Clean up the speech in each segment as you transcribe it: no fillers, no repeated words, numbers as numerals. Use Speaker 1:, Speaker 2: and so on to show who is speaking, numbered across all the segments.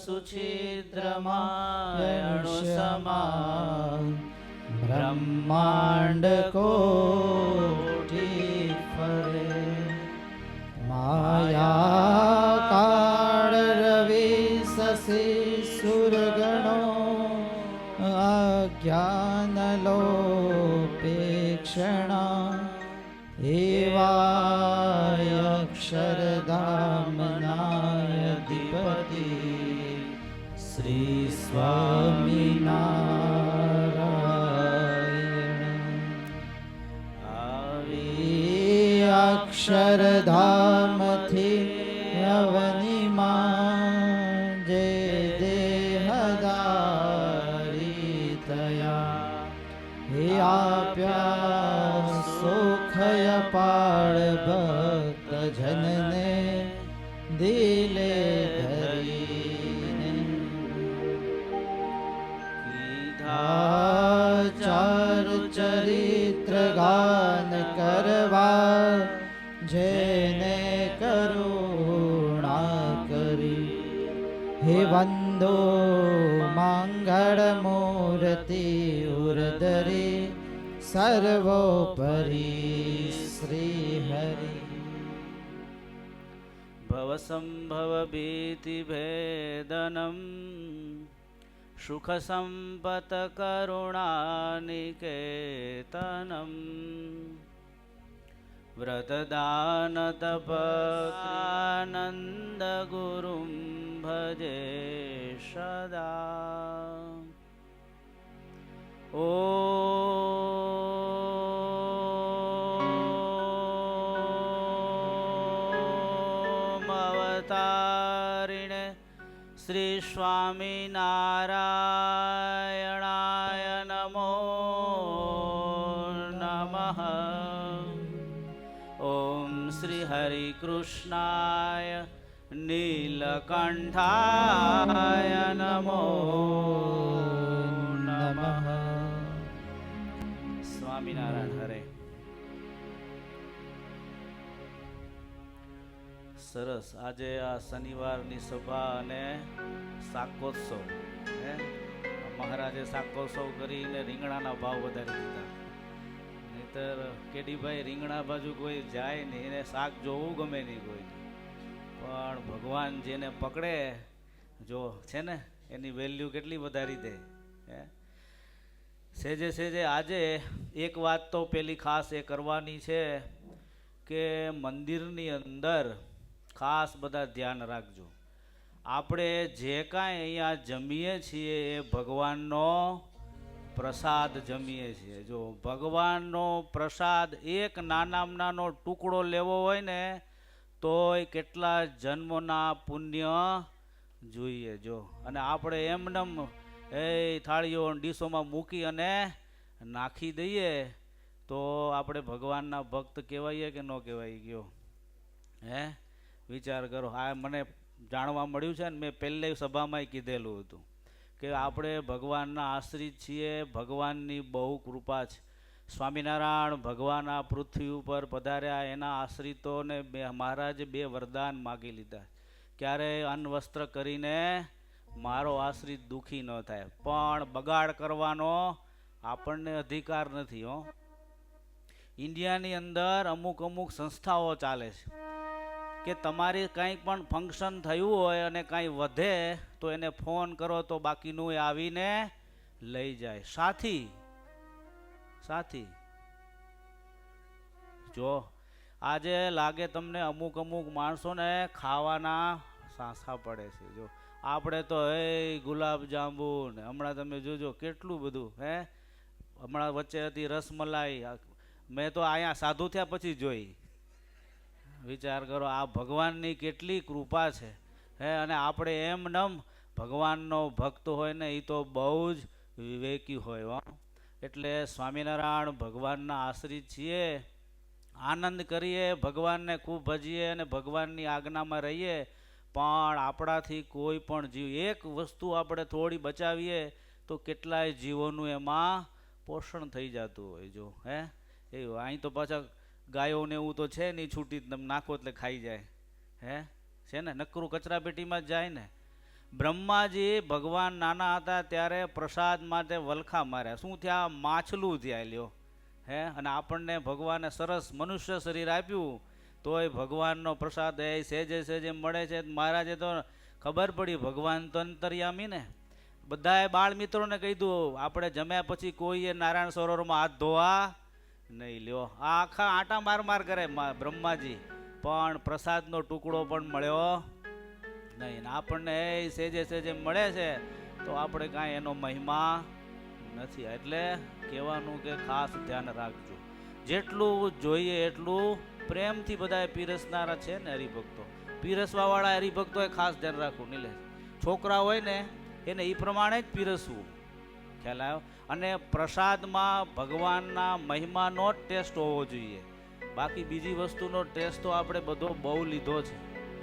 Speaker 1: સુછિદ્રમાયણુ સમાન બ્રહ્માંડ કોટી ફરે માયા કાળ રવિ શશી સુરગણો અજ્ઞાન લોપેક્ષણા એવાય અક્ષરધામનાય અધિપતિ શ્રી સ્વામિનારાયણ. આવી અક્ષરધામથી અવનિમાં જે દેહદારી થયા હે આપ્યા સુખય પાળ ભક્ત જનને દિલે ધરીને કીધા ચારુ ચરિત્ર ગાન કરવા જેને કરુણા કરી હે વંદો મંગળ મૂર્તિ ઉર્ધરી સર્વોપરી શ્રી હરિ. ભવસંભવ ભીતિ ભેદનમ સુખ સંપત કરુણાનિકેતનમ વ્રતદાન તપકાનંદ ગુરુમ ભજે સદા. ઓમ અવતારિણે શ્રી સ્વામિનારાયણાય નમો નમઃ. ઓમ શ્રી હરિકૃષ્ણાય નીલકંઠાય નમો નમઃ. સ્વામિનારાયણ હરે. સરસ. આજે આ શનિવારની સભા અને શાકોત્સવ, મહારાજે શાકોત્સવ કરીને રીંગણાના ભાવ વધારી દીધા. નહીતર કેડીભાઈ રીંગણા બાજુ કોઈ જાય નહીં, એને શાક જોવું ગમે નહીં કોઈ. પણ ભગવાન જેને પકડે જો છે ને એની વેલ્યુ કેટલી વધારી દે. સેજે સેજે આજે એક વાત તો પેલી ખાસ એ કરવાની છે કે મંદિરની અંદર ખાસ બધા ધ્યાન રાખજો. આપણે જે કાંઈ અહીંયા જમીએ છીએ એ ભગવાનનો પ્રસાદ જમીએ છીએ. જો ભગવાનનો પ્રસાદ એક નાનામાં નાનો ટુકડો લેવો હોય ને તોય કેટલા જન્મના પુણ્ય જોઈએ. જો અને આપણે એમનેમ એ થાળીઓ ડીશોમાં મૂકી અને નાખી દઈએ તો આપણે ભગવાનના ભક્ત કહેવાઈએ કે ન કહેવાય ગયો? વિચાર કરો. આ મને જાણવા મળ્યું છે ને, મેં પહેલી સભામાં કીધેલું હતું કે આપણે ભગવાનના આશ્રિત છીએ. ભગવાનની બહુ કૃપા છે. સ્વામિનારાયણ ભગવાન આ પૃથ્વી ઉપર પધાર્યા, એના આશ્રિતોને મહારાજે 2 વરદાન માગી લીધા. ક્યારે અન્ન વસ્ત્ર કરીને મારો આશ્રિત દુઃખી ન થાય, પણ બગાડ કરવાનો આપણને અધિકાર નથી. ઇન્ડિયાની અંદર અમુક સંસ્થાઓ ચાલે છે કે તમારી કંઈક પણ ફંક્શન થયું હોય અને કાંઈ વધે તો એને ફોન કરો તો બાકીનું એ આવીને લઈ જાય. સાથી જો આજે લાગે તમને અમુક માણસોને ખાવાના સાંસા પડે છે. જો આપણે તો ગુલાબ જાંબુ ને હમણાં તમે જોજો કેટલું બધું. હમણાં વચ્ચે હતી રસમલાઈ. મેં તો અહીંયા સાધુ થયા પછી જોઈ. વિચાર કરો આ ભગવાનની કેટલી કૃપા છે. અને આપણે એમનેમ ભગવાનનો ભક્ત હોય ને એ તો બહુ જ વિવેકી હોય. એટલે સ્વામિનારાયણ ભગવાનના આશ્રિત છીએ. આનંદ કરીએ, ભગવાનને ખૂબ ભજીએ અને ભગવાનની આજ્ઞામાં રહીએ. પણ આપણાથી કોઈ પણ જીવ એક વસ્તુ આપણે થોડી બચાવીએ તો કેટલાય જીવોનું એમાં પોષણ થઈ જતું હોય. જો એવું અહીં તો પાછા ગાયોને એવું તો છે નહીં, છૂટી તમે નાખો એટલે ખાઈ જાય. છે ને, નકરું કચરા પેટીમાં જ જાય ને. બ્રહ્માજી ભગવાન નાના હતા ત્યારે પ્રસાદ માટે વલખા માર્યા. શું થયા? માછલું થયા લ્યો. હે, અને આપણને ભગવાને સરસ મનુષ્ય શરીર આપ્યું તોય ભગવાનનો પ્રસાદ એ સહેજે સહેજે મળે છે. મહારાજે તો ખબર પડી ભગવાન તો અંતર્યામી ને. બધાએ બાળ મિત્રોને કીધું આપણે જમ્યા પછી કોઈએ નારાયણ સરોવરમાં હાથ ધોવા નહીં. લ્યો, આ આખા આટા માર માર કરે બ્રહ્માજી, પણ પ્રસાદનો ટુકડો પણ મળ્યો નહીં. આપણને એ સહેજે સહેજે મળે છે તો આપણે કાંઈ એનો મહિમા નથી. એટલે કહેવાનું કે ખાસ ધ્યાન રાખજો. જેટલું જોઈએ એટલું પ્રેમથી બધા પીરસનારા છે ને હરિભક્તો, પીરસવાવાળા હરિભક્તોએ ખાસ ધ્યાન રાખવું. નીલે છોકરા હોય ને એને એ પ્રમાણે જ પીરસવું. ખ્યાલ આવ્યો? અને પ્રસાદમાં ભગવાનના મહિમાનો જ ટેસ્ટ હોવો જોઈએ. બાકી બીજી વસ્તુનો ટેસ્ટ તો આપણે બધો બહુ લીધો છે.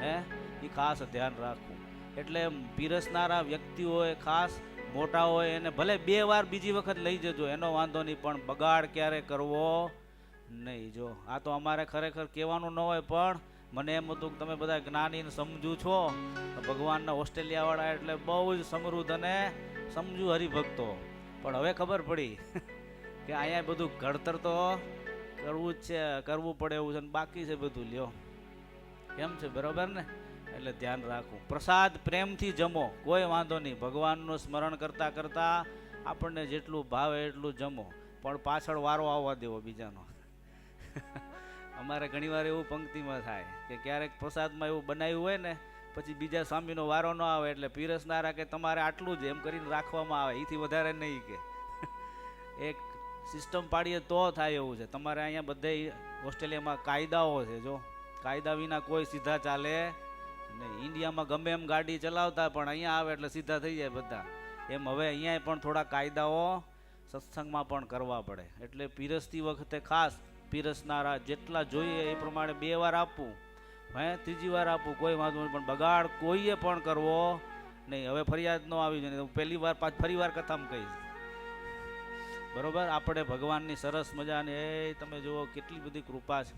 Speaker 1: હે, એ ખાસ ધ્યાન રાખવું. એટલે પીરસનારા વ્યક્તિઓએ ખાસ, મોટા હોય એને ભલે 2 વાર બીજી વખત લઈ જજો, એનો વાંધો નહીં, પણ બગાડ ક્યારે કરવો નહીં. જો આ તો અમારે ખરેખર કહેવાનું ન હોય, પણ મને એમ હતું કે તમે બધા જ્ઞાનીને સમજુ છો. ભગવાનના ઓસ્ટ્રેલિયાવાળા એટલે બહુ જ સમૃદ્ધ અને સમજુ હરિભક્તો. પણ હવે ખબર પડી કે અહીંયા બધું ઘડતર તો કરવું જ છે, કરવું પડે એવું છે, બાકી છે બધું. લ્યો, કેમ છે? બરોબર ને? એટલે ધ્યાન રાખવું. પ્રસાદ પ્રેમથી જમો, કોઈ વાંધો નહીં. ભગવાનનું સ્મરણ કરતાં કરતાં આપણને જેટલું ભાવે એટલું જમો, પણ પાછળ વારો આવવા દેવો બીજાનો. અમારે ઘણીવાર એવું પંક્તિમાં થાય કે ક્યારેક પ્રસાદમાં એવું બનાવ્યું હોય ને, પછી બીજા સ્વામીનો વારો ન આવે એટલે પીરસનારા કે તમારે આટલું જ એમ કરીને રાખવામાં આવે, એથી વધારે નહીં. કે એક સિસ્ટમ પાડીએ તો થાય એવું છે. તમારે અહીંયા બધે ઓસ્ટ્રેલિયામાં કાયદાઓ છે. જો કાયદા વિના કોઈ સીધા ચાલે નહીં. ઇન્ડિયામાં ગમે એમ ગાડી ચલાવતા, પણ અહીંયા આવે એટલે સીધા થઈ જાય બધા. એમ હવે અહીંયા પણ થોડા કાયદાઓ સત્સંગમાં પણ કરવા પડે. એટલે પીરસતી વખતે ખાસ પીરસનારા જેટલા જોઈએ એ પ્રમાણે 2 વાર આપવું, હે, 3જી વાર આપવું, કોઈ વાંધો નહીં, પણ બગાડ કોઈએ પણ કરવો નહીં. હવે ફરિયાદ ન આવી જોઈએ. પહેલી વાર ફરી વાર કથામાં કહીશ. બરોબર? આપણે ભગવાનની સરસ મજાની એ તમે જુઓ કેટલી બધી કૃપા છે.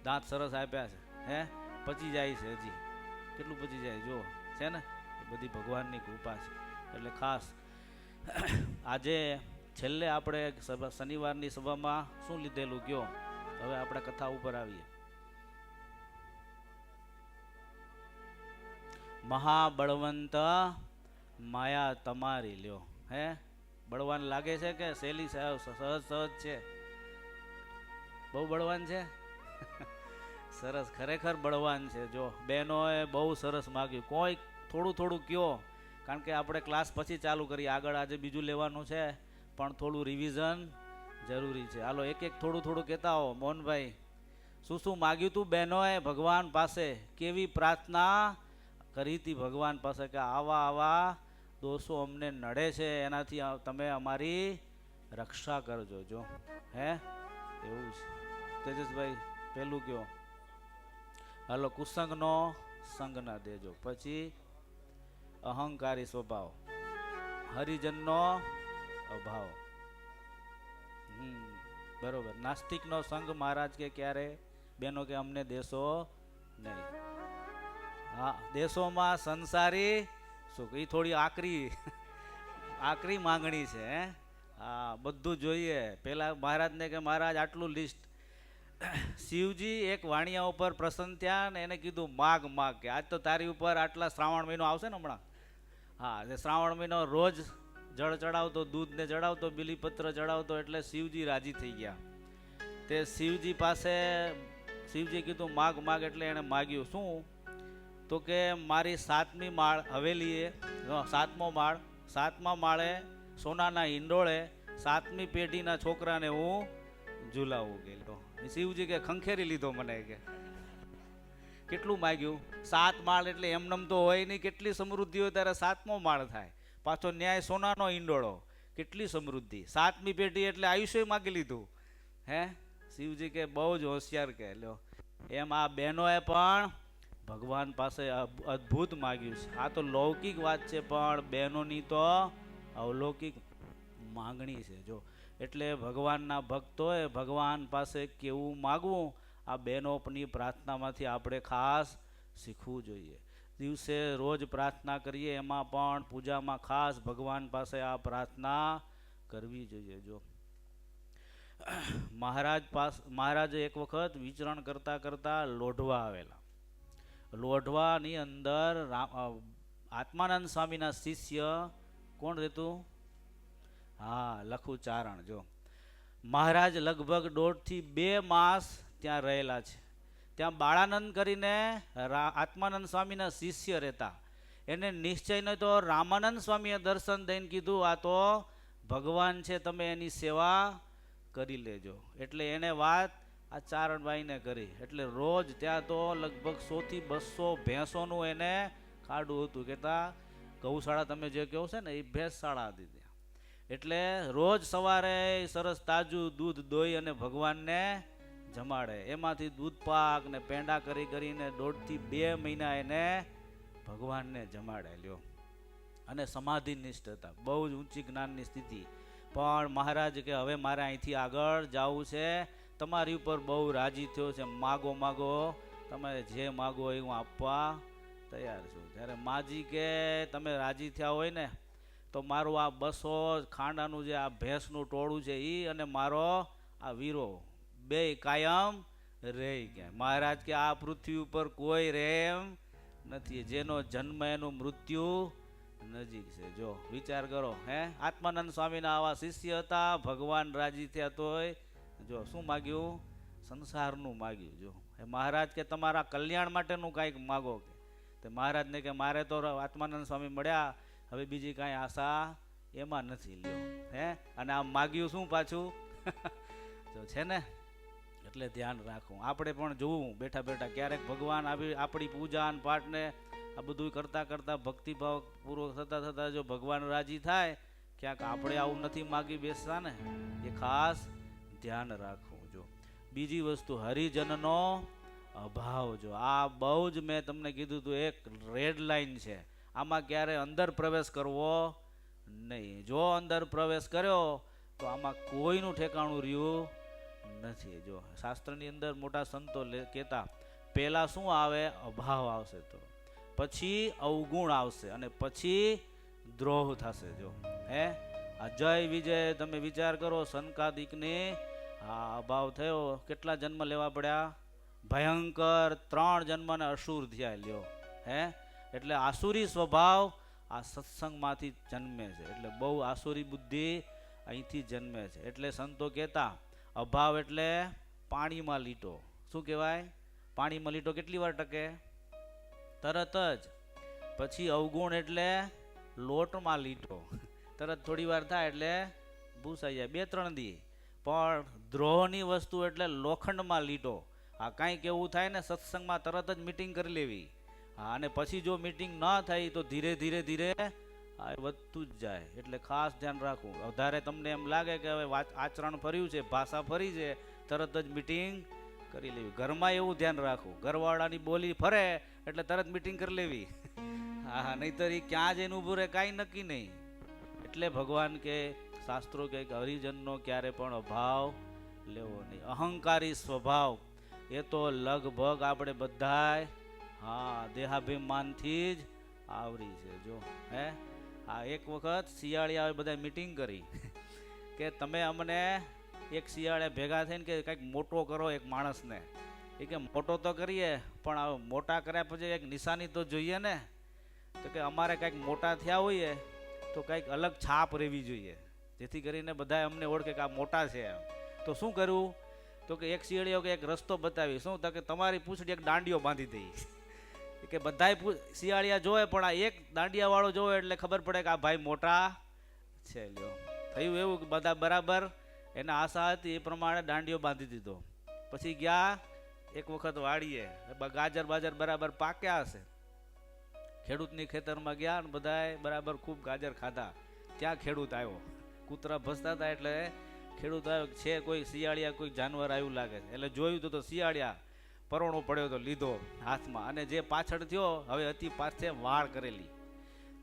Speaker 1: દાંત સરસ આપ્યા છે. હે, પચી જાય છે, હજી કેટલું પચી જાય જુઓ છે ને. એ બધી ભગવાનની કૃપા છે. એટલે ખાસ આજે છેલ્લે આપણે શનિવારની સભામાં શું લીધેલું કયો? હવે આપણે કથા ઉપર આવીએ. મહાબળવંત માયા તમારી. લ્યો, હે, બળવાન લાગે છે કે સહેલી સહજ સહજ છે? બહુ બળવાન છે. સરસ, ખરેખર બળવાન છે. જો બહેનોએ બહુ સરસ માગ્યું. કોઈ થોડું થોડું કયો, કારણ કે આપણે ક્લાસ પછી ચાલુ કરીએ, આગળ આજે બીજું લેવાનું છે, પણ થોડું રિવિઝન જરૂરી છે. હાલો એક એક થોડું થોડું કહેતા હો. મોહનભાઈ, શું શું માગ્યું તું બહેનોએ ભગવાન પાસે? કેવી પ્રાર્થના કરી હતી ભગવાન પાસે કે આવા આવા દોષો અમને નડે છે, એનાથી તમે અમારી રક્ષા કરજો. જો હે, એવું છે. તેજસભાઈ પેલું કયો? હાલો, કુસંગનો સંગ ના દેજો. પછી અહંકારી સ્વભાવ, હરિજનનો અભાવ. બરોબર. નાસ્તિકનો સંગ મહારાજ કે ક્યારે બેનો કે અમને દેશો નહીં. હા, દેશોમાં સંસારી સુખ, એ થોડી આકરી માંગણી છે. હા, બધું જોઈએ. પેલા મહારાજને કે મહારાજ આટલું લિસ્ટ. શિવજી એક વાણિયા ઉપર પ્રસન્ન થયા ને એને કીધું માગ માગ, કે આજ તો તારી ઉપર આટલા શ્રાવણ મહિનો આવશે ને હમણાં. હા, શ્રાવણ મહિનો રોજ જળ ચડાવતો, દૂધને ચડાવતો, બીલીપત્ર ચડાવતો, એટલે શિવજી રાજી થઈ ગયા. તે શિવજી પાસે શિવજી કીધું માગ માગ, એટલે એને માગ્યું શું? તો કે મારી 7મી માળ હવેલીએ, 7મા માળે સોનાના હિંડોળે 7મી પેઢીના છોકરાને હું ઝુલાવું. ગયેલો શિવજી કે ખંખેરી લીધો મને. કે કેટલું માગ્યું? 7 માળ એટલે એમનેમ તો હોય નહીં. કેટલી સમૃદ્ધિ હોય ત્યારે 7મો માળ થાય. પાછો ન્યાય સોનાનો ઈંડોળો, કેટલી સમૃદ્ધિ. 7મી પેઢી એટલે આયુષ્ય માગી લીધું. હે, શિવજી કે બહુ જ હોશિયાર. કે લ્યો, એમ આ બહેનોએ પણ ભગવાન પાસે અદ્ભુત માગ્યું છે. આ તો લૌકિક વાત છે, પણ બહેનોની તો અવલૌકિક માંગણી છે. જો એટલે ભગવાનના ભક્તોએ ભગવાન પાસે કેવું માગવું, આ બહેનોની પ્રાર્થનામાંથી આપણે ખાસ શીખવું જોઈએ. દિવસે રોજ પ્રાર્થના કરીએ, એમાં પણ પૂજામાં ખાસ ભગવાન પાસે આ પ્રાર્થના કરવી જોઈએ. જો મહારાજ એક વખત વિચરણ કરતા કરતા લોઢવા આવેલા. લોઢવાની અંદર આત્માનંદ સ્વામીના શિષ્ય કોણ રહેતું? હા, લખુચારણ. જો મહારાજ લગભગ 1.5 થી 2 માસ ત્યાં રહેલા છે. ત્યાં બાળાનંદ કરીને આત્માનંદ સ્વામીના શિષ્ય રહેતા. એને નિશ્ચય ન તો રામાનંદ સ્વામીએ દર્શન દઈને કીધું, આ તો ભગવાન છે, તમે એની સેવા કરી લેજો. એટલે એને વાત આ ચારણભાઈને કરી. એટલે રોજ ત્યાં તો લગભગ 100 થી 200 ભેંસોનું એને ખાડું હતું. કહેતા ગૌશાળા તમે જે કહો છો ને એ ભેંસશાળા હતી ત્યાં. એટલે રોજ સવારે સરસ તાજું દૂધ દોઈ અને ભગવાનને જમાડે. એમાંથી દૂધ પાક ને પેંડા કરીને 1.5 થી 2 મહિના એને ભગવાનને જમાડે. લ્યો, અને સમાધિનિષ્ઠ હતા, બહુ જ ઊંચી જ્ઞાનની સ્થિતિ. પણ મહારાજ કે હવે મારે અહીંથી આગળ જવું છે, તમારી ઉપર બહુ રાજી થયો છે, માગો માગો, તમે જે માગો એ હું આપવા તૈયાર છું. ત્યારે માજી કે તમે રાજી થયા હોય ને તો મારું આ 200 ખાંડાનું જે આ ભેંસનું ટોળું છે એ અને મારો આ વીરો બે કાયમ રહી ગયા. મહારાજ કે આ પૃથ્વી ઉપર કોઈ રહે એમ નથી, જેનો જન્મ એનું મૃત્યુ નજીક છે. જો વિચાર કરો, હે આત્માનંદ સ્વામીના આવા શિષ્ય હતા, ભગવાન રાજી થયા તોય જો શું માગ્યું? સંસારનું માગ્યું. જો મહારાજ કે તમારા કલ્યાણ માટેનું કાંઈક માગો. કે મહારાજને કે મારે તો આત્માનંદ સ્વામી મળ્યા, હવે બીજી કાંઈ આશા એમાં નથી. લ્યો, હે અને આમ માગ્યું શું પાછું? જો છે ને, એટલે ધ્યાન રાખવું. આપણે પણ જોવું બેઠા બેઠા ક્યારેક ભગવાન આપણી પૂજા અને પાઠને આ બધું કરતા કરતા ભક્તિભાવ પૂરો થતા થતા જો ભગવાન રાજી થાય, ક્યાંક આપણે આવું નથી માગી બેસતા ને, એ ખાસ ધ્યાન રાખવું. જો બીજી વસ્તુ હરિજનનો અભાવ. જો આ બહુ જ મેં તમને કીધું હતું, એક રેડ લાઈન છે. આમાં ક્યારે અંદર પ્રવેશ કરવો નહીં. જો અંદર પ્રવેશ કર્યો તો આમાં કોઈનું ઠેકાણું રહ્યું નથી. જો શાસ્ત્રની અંદર મોટા સંતો કહેતા, પહેલા શું આવે? અભાવ આવશે, તો પછી અવગુણ આવશે, અને પછી દ્રોહ થશે. જો હે આ જય વિજય તમે વિચાર કરો, સનકાદિકને આ અભાવ થયો, કેટલા જન્મ લેવા પડ્યા? ભયંકર 3 જન્મને અસુર થયા. લ્યો, હે એટલે આસુરી સ્વભાવ આ સત્સંગમાંથી જન્મે છે. એટલે બહુ આસુરી બુદ્ધિ અહીંથી જન્મે છે. એટલે સંતો કહેતા અભાવ એટલે પાણીમાં લીટો. શું કહેવાય? પાણીમાં લીટો કેટલી વાર ટકે? તરત જ. પછી અવગુણ એટલે લોટમાં લીટો, તરત થોડી વાર થાય એટલે ભૂસાઈ જાય, 2-3 દી. પણ દ્રોહની વસ્તુ એટલે લોખંડમાં લીટો. આ કાંઈક એવું થાય ને સત્સંગમાં તરત જ મીટિંગ કરી લેવી. હા, અને પછી જો મીટિંગ ન થઈ તો ધીરે ધીરે ધીરે વધતું જ જાય. એટલે ખાસ ધ્યાન રાખવું. વધારે તમને એમ લાગે કે હવે આચરણ ફર્યું છે, ભાષા ફરી છે, તરત જ મીટિંગ કરી લેવી. ઘરમાં એવું ધ્યાન રાખવું, ઘરવાળાની બોલી ફરે એટલે તરત મીટિંગ કરી લેવી. હા, નહીતર એ ક્યાં જઈને ઊભું રહે કાંઈ નક્કી નહીં. એટલે ભગવાન કે, શાસ્ત્રો કે હરિજનનો ક્યારે પણ અભાવ લેવો નહીં. અહંકારી સ્વભાવ એ તો લગભગ આપણે બધાય દેહાભિમાનથી જ આવરી છે. જો હે એક વખત શિયાળિયાએ બધા મીટિંગ કરી કે તમે અમને એક શિયાળે ભેગા થઈને કે કંઈક મોટો કરો એક માણસને. એ કે મોટો તો કરીએ, પણ હવે મોટા કર્યા પછી એક નિશાની તો જોઈએ ને. તો કે અમારે કંઈક મોટા થયા હોઈએ તો કંઈક અલગ છાપ રહેવી જોઈએ, જેથી કરીને બધા અમને ઓળખે કે આ મોટા છે એમ. તો શું કરવું? તો કે એક શિયાળીઓ કે એક રસ્તો બતાવી. શું? તો કે તમારી પૂંછડી એક દાંડીઓ બાંધી દઈ. કે બધાય શિયાળિયા જોવે, પણ આ એક દાંડિયા વાળો જોવે એટલે ખબર પડે કે આ ભાઈ મોટા છે. લ્યો, થયું એવું કે બધા બરાબર એના આશા હતી એ પ્રમાણે દાંડીઓ બાંધી દીધો. પછી ગયા એક વખત વાડીએ, ગાજર બાજર બરાબર પાક્યા હશે, ખેડૂતની ખેતરમાં ગયા અને બધાએ બરાબર ખૂબ ગાજર ખાધા. ત્યાં ખેડૂત આવ્યો, કૂતરા ભસતા હતા એટલે ખેડૂત આવ્યો, છે કોઈ શિયાળિયા કોઈ જાનવર આવ્યું લાગે છે. એટલે જોયું તો શિયાળિયા પરોણો પડ્યો તો લીધો હાથમાં, અને જે પાછળ થયો હવે હતી પાછે વાળ કરેલી.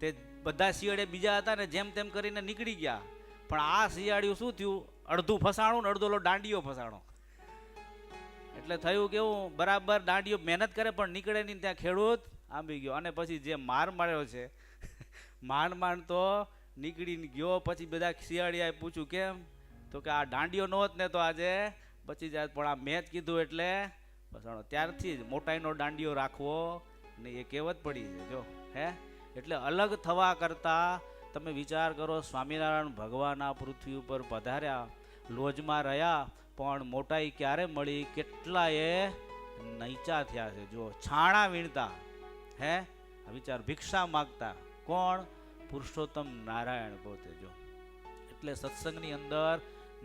Speaker 1: તે બધા શિયાળે બીજા હતા ને જેમ તેમ કરીને નીકળી ગયા, પણ આ શિયાળિયું શું થયું? અડધું ફસાણું ને અડધો દાંડીઓ ફસાણો. એટલે થયું કેવું? બરાબર દાંડીઓ મહેનત કરે પણ નીકળે નહીં. ત્યાં ખેડૂત આંબી ગયો. અને પછી જે માર માર્યો છે માંડ માંડ તો નીકળીને ગયો. પછી બધા શિયાળીયાએ પૂછ્યું કેમ, તો કે આ દાંડિયો ન હોત ને તો આજે બચી જાય, પણ આ મેચ કીધું એટલે બસ ત્યારથી જ મોટાઈનો દાંડિયો રાખવો ને એ કહેવત પડી છે જો હે. એટલે અલગ થવા કરતા તમે વિચાર કરો, સ્વામિનારાયણ ભગવાન આ પૃથ્વી ઉપર પધાર્યા, લોજમાં રહ્યા, પણ મોટાઈ ક્યારે મળી, કેટલાએ નૈચા થયા છે જો, છાણા વીણતા હે, વિચાર ભિક્ષા માગતા, કોણ? પુરુષોત્તમ નારાયણ પોતે જો. એટલે સત્સંગની અંદર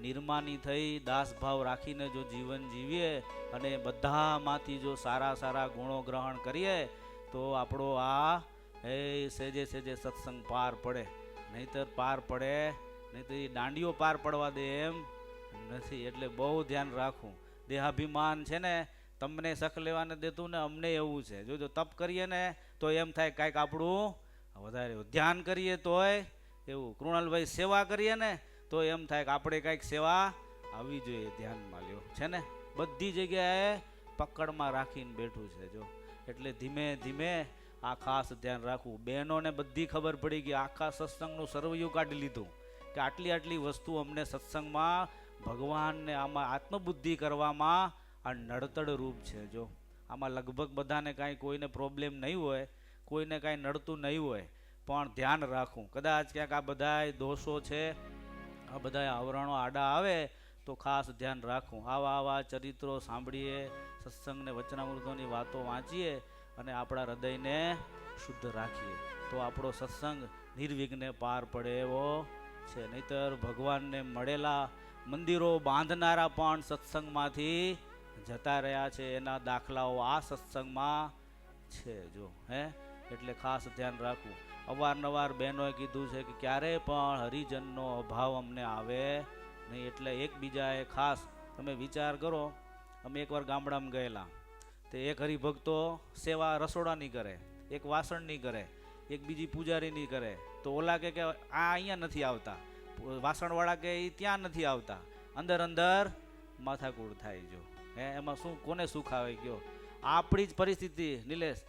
Speaker 1: નિર્માની થઈ દાસભાવ રાખીને જો જીવન જીવીએ અને બધામાંથી જો સારા સારા ગુણો ગ્રહણ કરીએ તો આપણો આ સેજે સેજે સત્સંગ પાર પડે. નહીતર પાર પડે નહીં તો એ દાંડીઓ પાર પડવા દે એમ નથી. એટલે બહુ ધ્યાન રાખવું. દેહાભિમાન છે ને તમને સખ લેવાને દેતું ને અમને એવું છે. જો તપ કરીએ ને તો એમ થાય કાંઈક આપણું વધારે, ધ્યાન કરીએ તોય એવું, કૃણાલભાઈ સેવા કરીએ ને તો એમ થાય કે આપણે કાંઈક સેવા આવવી જોઈએ, ધ્યાનમાં લ્યો છે ને. બધી જગ્યાએ પકડમાં રાખીને બેઠું છે જો. એટલે ધીમે ધીમે આ ખાસ ધ્યાન રાખવું. બહેનોને બધી ખબર પડી ગઈ, આખા સત્સંગનું સર્વૈયું કાઢી લીધું કે આટલી આટલી વસ્તુ અમને સત્સંગમાં ભગવાનને આમાં આત્મબુદ્ધિ કરવામાં આ નડતડ રૂપ છે જો. આમાં લગભગ બધાને કાંઈ કોઈને પ્રોબ્લેમ નહીં હોય, કોઈને કાંઈ નડતું નહીં હોય, પણ ધ્યાન રાખવું. કદાચ ક્યાંક આ બધાય દોષો છે, આ બધા આવરણો આડા આવે તો ખાસ ધ્યાન રાખવું. આવા આવા ચરિત્રો સાંભળીએ, સત્સંગને વચનામૃતોની વાતો વાંચીએ અને આપણા હૃદયને શુદ્ધ રાખીએ તો આપણો સત્સંગ નિર્વિઘ્ને પાર પડે એવો છે. નહીતર ભગવાનને મળેલા મંદિરો બાંધનારા પણ સત્સંગમાંથી જતા રહ્યા છે, એના દાખલાઓ આ સત્સંગમાં છે જો હે. એટલે ખાસ ધ્યાન રાખવું. અવારનવાર બહેનોએ કીધું છે કે ક્યારેય પણ હરિજનનો અભાવ અમને આવે નહીં. એટલે એકબીજાએ ખાસ તમે વિચાર કરો, અમે એકવાર ગામડામાં ગયેલા, તે એક હરિભક્તો સેવા રસોડાની કરે, એક વાસણની કરે, એક બીજી પૂજારીની કરે, તો ઓલા કે આ અહીંયા નથી આવતા, વાસણવાળા કે એ ત્યાં નથી આવતા, અંદર અંદર માથાકૂટ થાય જો હે. એમાં શું, કોને સુખ આવે કયો? આપણી જ પરિસ્થિતિ. નિલેશ,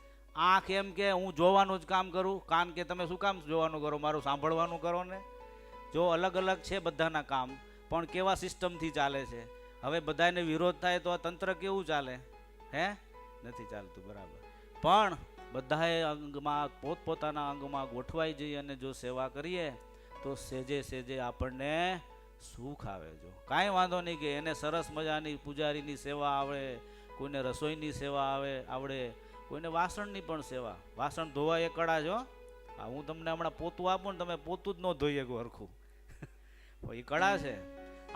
Speaker 1: આંખ એમ કે હું જોવાનું જ કામ કરું, કાન કે તમે શું કામ જોવાનું કરો, મારું સાંભળવાનું કરો ને. જો અલગ અલગ છે બધાના કામ, પણ કેવા સિસ્ટમથી ચાલે છે. હવે બધાને વિરોધ થાય તો આ તંત્ર કેવું ચાલે હે? નથી ચાલતું બરાબર. પણ બધાએ અંગમાં પોતપોતાના અંગમાં ગોઠવાઈ જઈએ અને જો સેવા કરીએ તો સેજે સેજે આપણને સુખ આવે જો. કાંઈ વાંધો નહીં કે એને સરસ મજાની પૂજારીની સેવા આવડે, કોઈને રસોઈની સેવા આવડે, કોઈને વાસણની પણ સેવા. વાસણ ધોવા એ કળા જો. હા, હું તમને હમણાં પોતું આપું ને તમે પોતું જ ન ધોઈ શકો હરખું, એ કળા છે.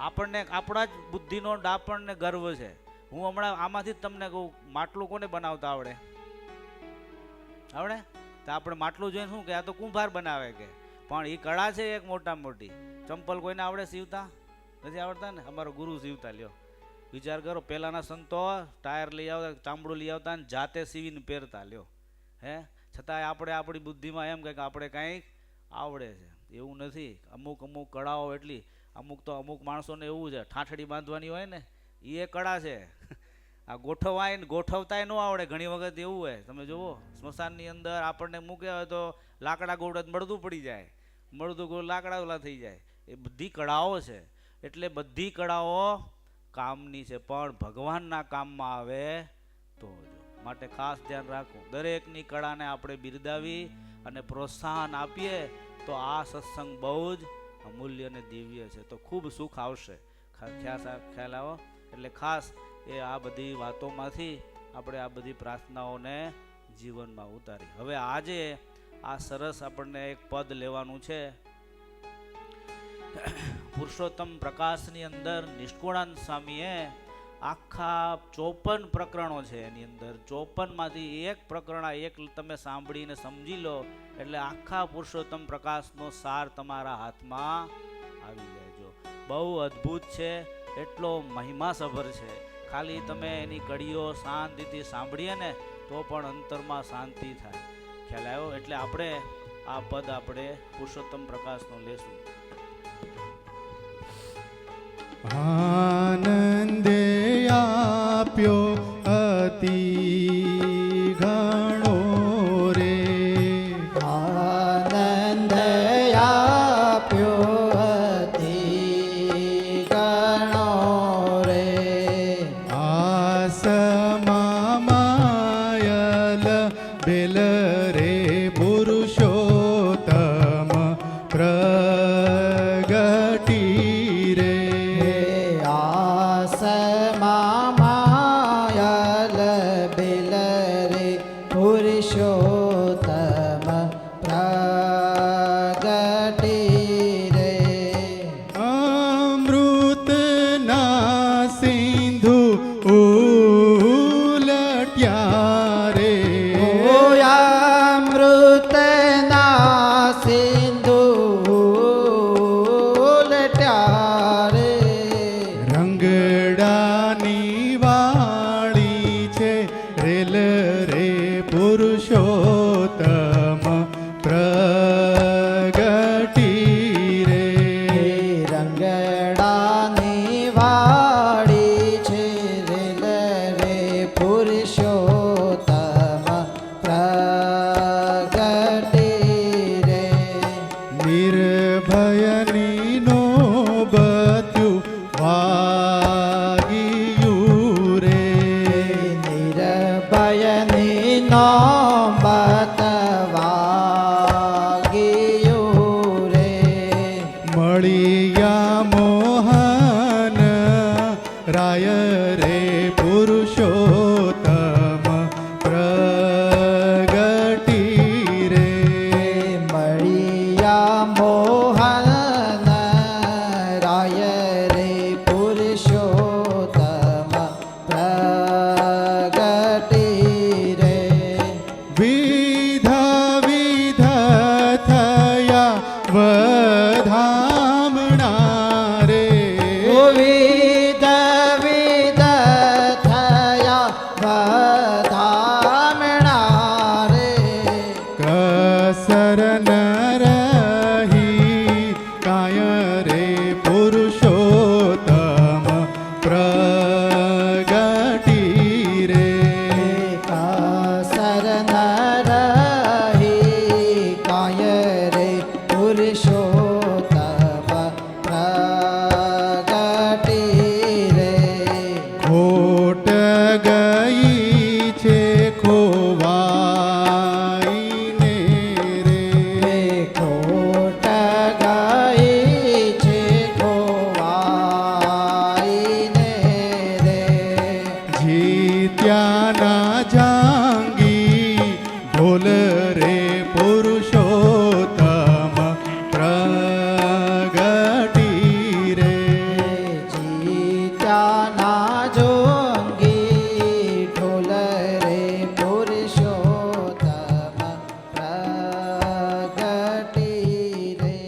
Speaker 1: આપણને આપણા જ બુદ્ધિનો ડાપણ ને ગર્વ છે. હું હમણાં આમાંથી જ તમને કહું, માટલું કોને બનાવતા આવડે? આવડે? તો આપણે માટલું જોઈને શું કે આ તો કુંભાર બનાવે કે, પણ એ કળા છે એક મોટામાં મોટી. ચંપલ કોઈને આવડે સીવતા? નથી આવડતા ને. અમારો ગુરુ સીવતા લ્યો. વિચાર કરો, પહેલાના સંતો ટાયર લઈ આવતા, ચામડું લઈ આવતા ને જાતે સીવીને પહેરતા લ્યો હે. છતાંય આપણે આપણી બુદ્ધિમાં એમ કે આપણે કાંઈક આવડે છે, એવું નથી. અમુક અમુક કળાઓ એટલી, અમુક તો અમુક માણસોને એવું છે ઠાઠડી બાંધવાની હોય ને, એ કળા છે. આ ગોઠવાય ને ગોઠવતાય ન આવડે ઘણી વખત એવું હોય. તમે જુઓ સ્મશાનની અંદર આપણને મૂકે હોય તો લાકડા ગોળ મળદું પડી જાય, મળદું ગોળ લાકડા ઓલા થઈ જાય. એ બધી કળાઓ છે. એટલે બધી કળાઓ કામની છે, પણ ભગવાનના કામમાં આવે તો જો. માટે ખાસ ધ્યાન રાખવું. દરેકની કળાને આપણે બિરદાવી અને પ્રોત્સાહન આપીએ તો આ સત્સંગ બહુ જ અમૂલ્ય અને દિવ્ય છે. તો ખૂબ સુખ આવશે. ખ્યાલ આવો. એટલે ખાસ એ આ બધી વાતોમાંથી આપણે આ બધી પ્રાર્થનાઓને જીવનમાં ઉતારી. હવે આજે આ સરસ આપણને એક પદ લેવાનું છે. પુરુષોત્તમ પ્રકાશની અંદર નિષ્કુળાનંદ સ્વામીએ આખા 54 પ્રકરણો છે. એની અંદર 54માંથી એક પ્રકરણ એક તમે સાંભળીને સમજી લો એટલે આખા પુરુષોત્તમ પ્રકાશનો સાર તમારા હાથમાં આવી જાય. જો બહુ અદ્ભુત છે, એટલો મહિમાસભર છે. ખાલી તમે એની કડીઓ શાંતિથી સાંભળીએ ને તો પણ અંતરમાં શાંતિ થાય. ખ્યાલ આવ્યો? એટલે આપણે આ પદ આપણે પુરુષોત્તમ પ્રકાશનો લેશું.
Speaker 2: આનંદે આપ્યો અતિ ઘણો શરણ રહી કાય રે પુરુષોત્તમ પ્રગટી રે
Speaker 3: શરણ રહી કાય રે પુરુષોત્તમ પ્રગટી રે
Speaker 2: ખોટ ગઈ છે ખોવાઈને રે
Speaker 3: ખોટ ગઈ છે ખોવાઈને રે
Speaker 2: જીત્યાના જાંગી ઢોલ રે પુરુષોત્તમ પ્રગટી રે
Speaker 3: જીત્યાના જોંગી ઢોલ રે પુરુષોત્તમ પ્રગટી રે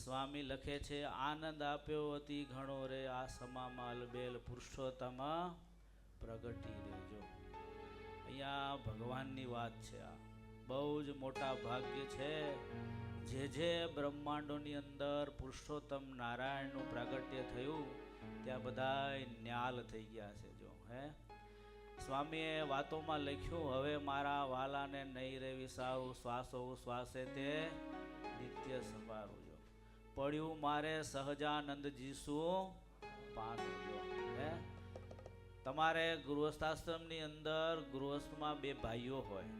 Speaker 1: સ્વામી લખે છે આનંદ આપ્યો અતિ ઘણો રે આ સમામાં અલબેલ પુરુષોત્તમ પ્રગટી રેજો. અહીંયા ભગવાનની વાત છે. આ બહુ જ મોટા ભાગ્ય છે. જે બ્રહ્માંડોની અંદર પુરુષોત્તમ નારાયણનું પ્રાગટ્ય થયું ત્યાં બધાય ન્યાલ થઈ ગયા છે. જો સ્વામીએ વાતોમાં લખ્યું હવે મારા વાલાને નહીં રે વિસારું શ્વાસો શ્વાસે તે નિત્ય સંભાળું. જો પડ્યું મારે સહજાનંદજી શું પાનું. જો તમારે ગૃહસ્થાશ્રમની અંદર ગૃહસ્થમાં બે ભાઈઓ હોય.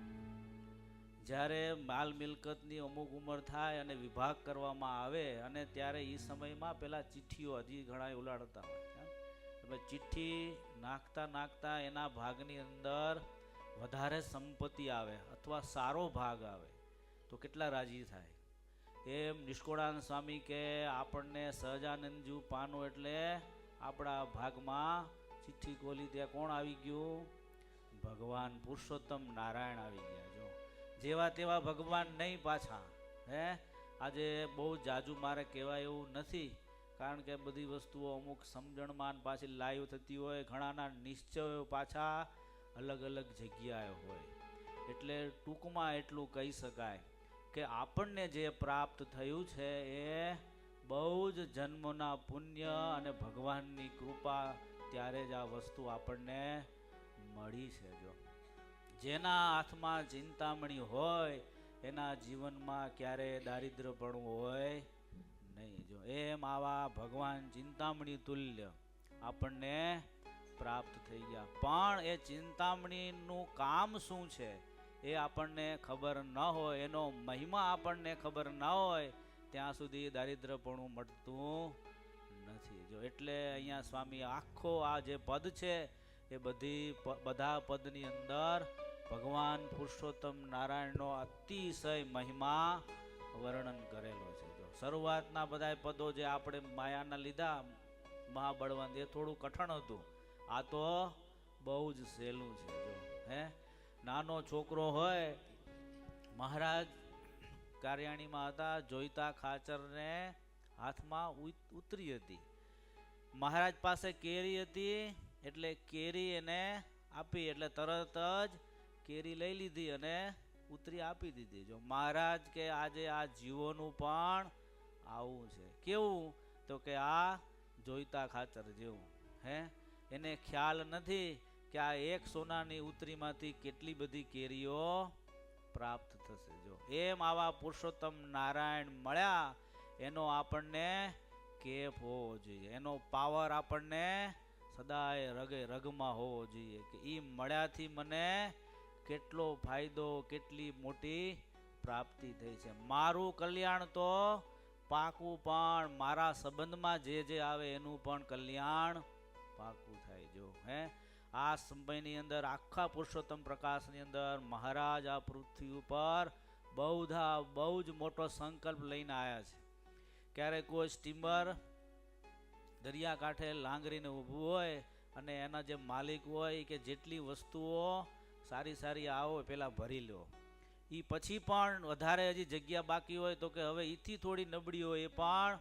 Speaker 1: જ્યારે માલ મિલકતની અમુક ઉંમર થાય અને વિભાગ કરવામાં આવે અને ત્યારે એ સમયમાં પેલા ચિઠ્ઠીઓ હજી ઘણા ઉલાડતા હોય. ચિઠ્ઠી નાખતા એના ભાગની અંદર વધારે સંપત્તિ આવે અથવા સારો ભાગ આવે તો કેટલા રાજી થાય. એમ નિષ્કોળાનંદ સ્વામી કે આપણને સહજાનંદજી પાનું એટલે આપણા ભાગમાં ચિઠ્ઠી ખોલી ત્યાં કોણ આવી ગયું? ભગવાન પુરુષોત્તમ નારાયણ આવી ગયા. જો જેવા તેવા ભગવાન નહીં પાછા. આજે બહુ જાજુ મારે કહેવાય એવું નથી, કારણ કે બધી વસ્તુઓ અમુક સમજણમાં પાછી લાઈવ થતી હોય. ઘણાના નિશ્ચયો પાછા અલગ અલગ જગ્યાએ હોય. એટલે ટૂંકમાં એટલું કહી શકાય કે આપણને જે પ્રાપ્ત થયું છે એ બહુ જ જન્મના પુણ્ય અને ભગવાનની કૃપા ત્યારે જ આ વસ્તુ આપણને મળી છે. જો જેના હાથમાં ચિંતામણી હોય એના જીવનમાં ક્યારે દારિદ્રપણું હોય નહીં. જો એમ આવા ભગવાન ચિંતામણી તુલ્ય આપણને પ્રાપ્ત થઈ ગયા. પણ એ ચિંતામણીનું કામ શું છે એ આપણને ખબર ન હોય, એનો મહિમા આપણને ખબર ન હોય ત્યાં સુધી દારિદ્રપણું મળતું નથી. જો એટલે અહીંયા સ્વામી આખો આ જે પદ છે એ બધા પદની અંદર ભગવાન પુરુષોત્તમ નારાયણનો અતિશય મહિમા વર્ણન કરેલો છે. જો શરૂઆતના બધા પદો જે આપણે માયાના લીધા મહાબળવંત એ થોડું કઠણ હતું. આ તો બહુ જ સહેલું છે. જો નાનો છોકરો હોય, મહારાજ કાર્યાણીમાં હતા, જોઈતા ખાચરને હાથમાં ઉતરી હતી. મહારાજ પાસે કેરી હતી એટલે કેરી એને આપી એટલે તરત જ કેરી લઈ લીધી અને ઉતરી આપી દીધી. જો મહારાજ કે આજે આ જીવોનું પણ આવું છે. કેવું? તો કે આ જોઈતા ખાચર જેવું. એને ખ્યાલ નથી કે આ એક સોનાની ઉતરીમાંથી કેટલી બધી કેરીઓ પ્રાપ્ત થશે. જો એમ આવા પુરુષોત્તમ નારાયણ મળ્યા એનો આપણને કેફ હોવો જોઈએ, એનો પાવર આપણને સદાય રગે રગમાં હોવો જોઈએ કે એ મળ્યાથી મને કેટલો ફાયદો, કેટલી મોટી પ્રાપ્તિ થઈ છે. મારું કલ્યાણ તો પાકું, પણ મારા સંબંધમાં જે આવે એનું પણ કલ્યાણ પાકું થાય. જો આ સમયની અંદર આખા પુરુષોત્તમ પ્રકાશની અંદર મહારાજ આ પૃથ્વી ઉપર બહુ જ મોટો સંકલ્પ લઈને આવ્યા છે. ક્યારેક કોઈ સ્ટીમર દરિયાકાંઠે લાંગરીને ઊભું હોય અને એના જે માલિક હોય કે જેટલી વસ્તુઓ સારી આવો પેલા ભરી લો, એ પછી પણ વધારે હજી જગ્યા બાકી હોય તો કે હવે એથી થોડી નબળી હોય એ પણ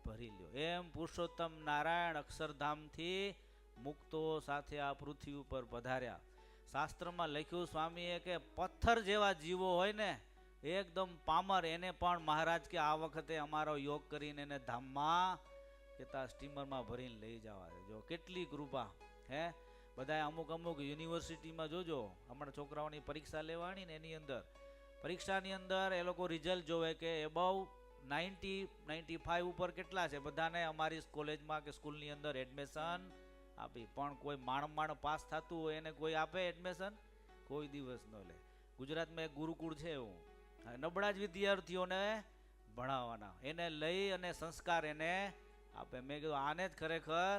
Speaker 1: ભરી લો. એમ પુરુષોત્તમ નારાયણ અક્ષરધામથી મુક્તો સાથે આ પૃથ્વી ઉપર પધાર્યા. શાસ્ત્રમાં લખ્યું સ્વામીએ કે પથ્થર જેવા જીવો હોય ને એકદમ પામર એને પણ મહારાજ કે આ વખતે અમારો યોગ કરીને એને ધામમાં કેતા સ્ટીમરમાં ભરીને લઈ જવા છે. જો કેટલી કૃપા હે. બધા અમુક અમુક યુનિવર્સિટીમાં જોજો હમણાં છોકરાઓની પરીક્ષા લેવાની ને એની અંદર પરીક્ષાની અંદર એ લોકો રિઝલ્ટ જોવે કે એબવ 95 ઉપર કેટલા છે બધાને અમારી કોલેજમાં કે સ્કૂલની અંદર એડમિશન આપી. પણ કોઈ માણ પાસ થતું હોય એને કોઈ આપે એડમિશન? કોઈ દિવસ ન લે. ગુજરાતમાં એક ગુરુકુળ છે એવું, નબળા જ વિદ્યાર્થીઓને ભણાવવાના, એને લઈ અને સંસ્કાર એને આપે. મેં કીધું આને જ ખરેખર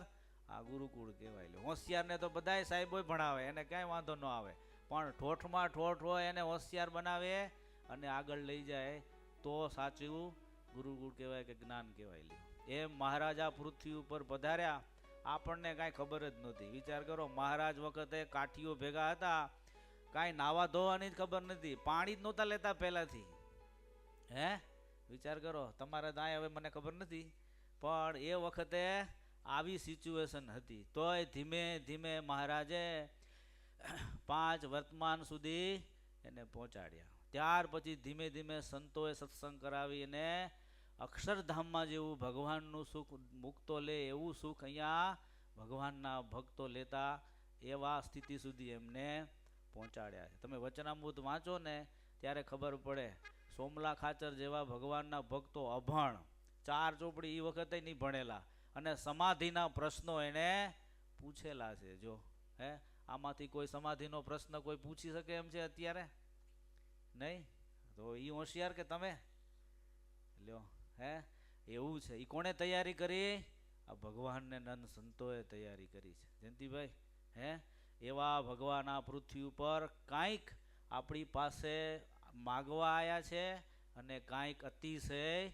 Speaker 1: આ ગુરુકુળ કહેવાય. હોશિયારને તો બધાય સાહેબો ભણાવે, એને કાંઈ વાંધો ન આવે, પણ ઠોઠમાં ઠોઠ હોય એને હોશિયાર બનાવે અને આગળ લઈ જાય તો સાચું ગુરુકુળ કહેવાય કે જ્ઞાન કહેવાય. લ્યો એમ મહારાજા પૃથ્વી ઉપર પધાર્યા, આપણને કાંઈ ખબર જ નહોતી. વિચાર કરો, મહારાજ વખતે કાઠીઓ ભેગા હતા, કાંઈ નાવા ધોવાની જ ખબર નથી, પાણી જ નહોતા લેતા પહેલાંથી. હે વિચાર કરો, તમારે ત્યાં હવે મને ખબર નથી, પણ એ વખતે આવી સિચ્યુએશન હતી. તોય ધીમે ધીમે મહારાજે 5 વર્તમાન સુધી એને પહોંચાડ્યા. ત્યાર પછી ધીમે ધીમે સંતોએ સત્સંગ કરાવી અને અક્ષરધામમાં જેવું ભગવાનનું સુખ મુક્તો લે એવું સુખ અહીંયા ભગવાનના ભક્તો લેતા એવા સ્થિતિ સુધી એમને પહોંચાડ્યા છે. તમે વચનામૃત વાંચો ને ત્યારે ખબર પડે. સોમલા ખાચર જેવા ભગવાનના ભક્તો અભણ, 4 ચોપડી એ વખતે નહીં ભણેલા, અને સમાધિના પ્રશ્નો એને પૂછેલા છે. જો હે આમાંથી કોઈ સમાધિનો પ્રશ્ન કોઈ પૂછી શકે એમ છે અત્યારે? નહીં. તો એ હોશિયાર કે તમે? લ્યો હે એવું છે. એ કોણે તૈયારી કરી? આ ભગવાનને નંદ સંતોએ તૈયારી કરી છે. જયંતિભાઈ હે એવા ભગવાન આ પૃથ્વી ઉપર કાંઈક આપણી પાસે માગવા આવ્યા છે અને કાંઈક અતિશય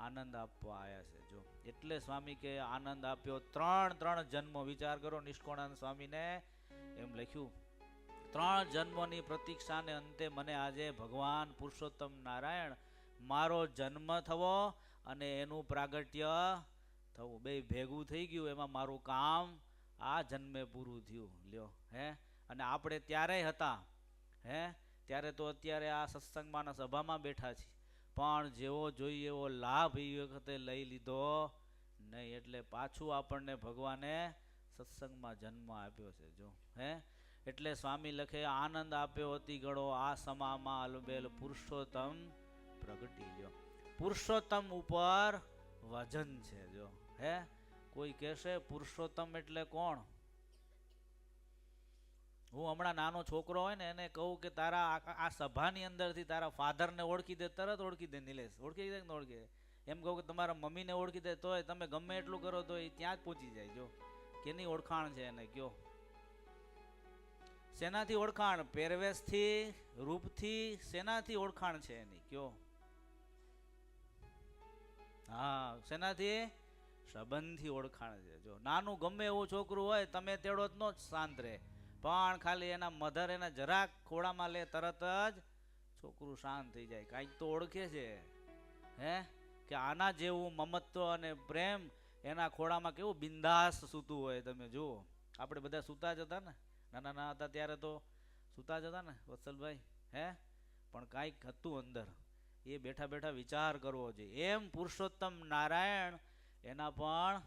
Speaker 1: આનંદ આપવા આવ્યા છે. જો એટલે સ્વામી કે આનંદ આપ્યો 3 જન્મ. વિચાર કરો, નિષ્કોણાનંદ સ્વામીને એમ લખ્યું 3 જન્મોની પ્રતીક્ષાને અંતે મને આજે ભગવાન પુરુષોત્તમ નારાયણ મારો જન્મ થવો અને એનું પ્રાગટ્ય થવું બે ભેગું થઈ ગયું. એમાં મારું કામ આ જન્મે પૂરું થયું. લ્યો હે. અને આપણે ત્યારે હતા હે, ત્યારે તો અત્યારે આ સત્સંગમાં સભામાં બેઠા છીએ, પણ જેવો જોઈએ એવો લાભ એ વખતે લઈ લીધો નહીં. એટલે પાછું આપણને ભગવાને સત્સંગમાં જન્મ આપ્યો છે. જો હે એટલે સ્વામી લખે આનંદ આપ્યો અતિ ગળો આ સમામાં અલબેલ પુરુષોત્તમ પ્રગટી. લ્યો પુરુષોત્તમ ઉપર વજન છે. જો હે કોઈ કહેશે પુરુષોત્તમ એટલે કોણ? હું હમણાં નાનો છોકરો હોય ને એને કહું કે તારા આ સભાની અંદરથી તારા ફાધરને ઓળખી દે, તરત ઓળખી દે. નિલેશ ઓળખી દે કે ન ઓળખી? એમ કહું કે તમારા મમ્મીને ઓળખી દે તોય તમે ગમે એટલું કરો તો એ ત્યાં જ પહોંચી જાય. જો કેની ઓળખાણ છે એને કયો? શેનાથી ઓળખાણ? પહેરવેશથી, રૂપથી? શેનાથી ઓળખાણ છે એની કયો? હા શેનાથી? સંબંધથી ઓળખાણ છે. જો નાનું ગમે એવું છોકરું હોય તમે તેડો જ નો શાંત રહે, પણ ખાલી એના મધર એના જરાક ખોળામાં લે તરત જ છોકરું શાંત થઈ જાય. કાંઈક તો ઓળખે છે હે કે આના જેવું મમત્વ અને પ્રેમ એના ખોળામાં કેવું બિંદાસ સૂતું હોય. તમે જુઓ આપણે બધા સૂતા જ હતા ને, નાના નાના હતા ત્યારે તો સૂતા જ હતા ને વત્સલભાઈ હે, પણ કાંઈક હતું અંદર એ બેઠા બેઠા વિચાર કરવો જોઈએ. એમ પુરુષોત્તમ નારાયણ એના પણ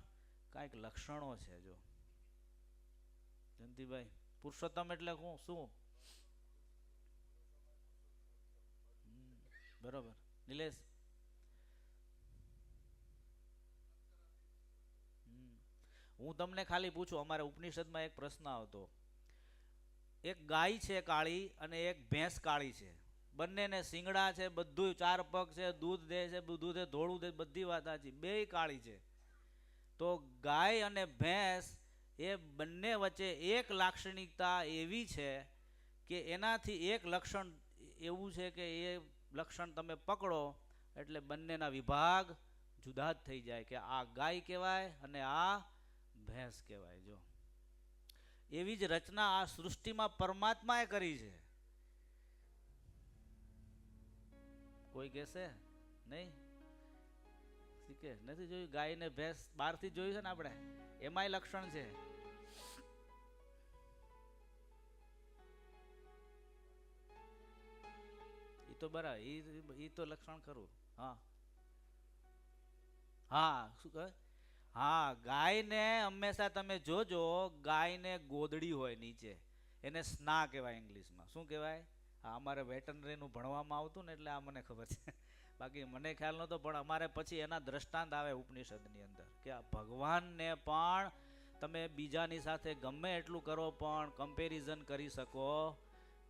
Speaker 1: કાંઈક લક્ષણો છે. જો જયંતિભાઈ પુરુષોત્તમ એટલે શું? બરોબર નિલેશ? હું તમને ખાલી પૂછું, અમારે ઉપનિષદમાં એક પ્રશ્ન આવતો, એક ગાય છે કાળી અને એક ભેંસ કાળી છે, બંનેને શિંગડા છે, બધું 4 પગ છે, દૂધ દે છે, દૂધે ધોળું દે, બધી વાત સાચી, બેય કાળી છે. તો ગાય અને ભેંસ એ બંને વચ્ચે એક લાક્ષણિકતા એવી છે કે એનાથી એક લક્ષણ એવું છે કે એ લક્ષણ તમે પકડો એટલે બંનેના વિભાગ જુદા જ થઈ જાય કે આ ગાય કહેવાય અને આ ભેંસ કહેવાય. જો એવી જ રચના આ સૃષ્ટિમાં પરમાત્માએ કરી છે. કોઈ કહેશે નહીં શીખે નથી જોયું? ગાય ને ભેંસ બહારથી જોયું છે ને આપણે, એમાંય લક્ષણ છે. તો બરાબર, ઈ તો લક્ષણ ખરું. હા હા, શું કહે? હા, ગાયને હંમેશા તમે જોજો, ગાયને ગોદડી હોય નીચે, એને સ્ના કહેવાય ઇંગ્લિશમાં. શું કહેવાય? હા, અમારે વેટનરીનું ભણવામાં આવતું ને એટલે આ મને ખબર છે. બાકી મને ખ્યાલ નહોતો, પણ અમારે પછી એના દ્રષ્ટાંત આવે ઉપનિષદની અંદર કે આ ભગવાનને પણ તમે બીજાની સાથે ગમે એટલું કરો પણ કમ્પેરિઝન કરી શકો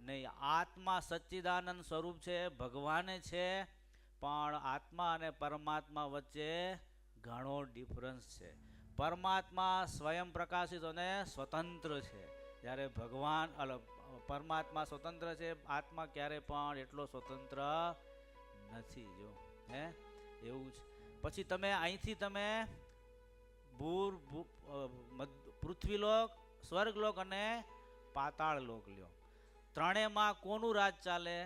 Speaker 1: નહીં. આત્મા સચ્ચિદાનંદ સ્વરૂપ છે, ભગવાને છે, પણ આત્મા અને પરમાત્મા વચ્ચે ઘણો ડિફરન્સ છે. પરમાત્મા સ્વયં પ્રકાશિત અને સ્વતંત્ર છે, જ્યારે ભગવાન પરમાત્મા સ્વતંત્ર છે, આત્મા ક્યારે પણ એટલો સ્વતંત્ર નથી. જો હે એવું જ. પછી તમે અહીંથી તમે પૃથ્વીલોક, સ્વર્ગલોક અને પાતાળ લોક લ્યો. ત્રણેયમાં કોનું રાજ ચાલે?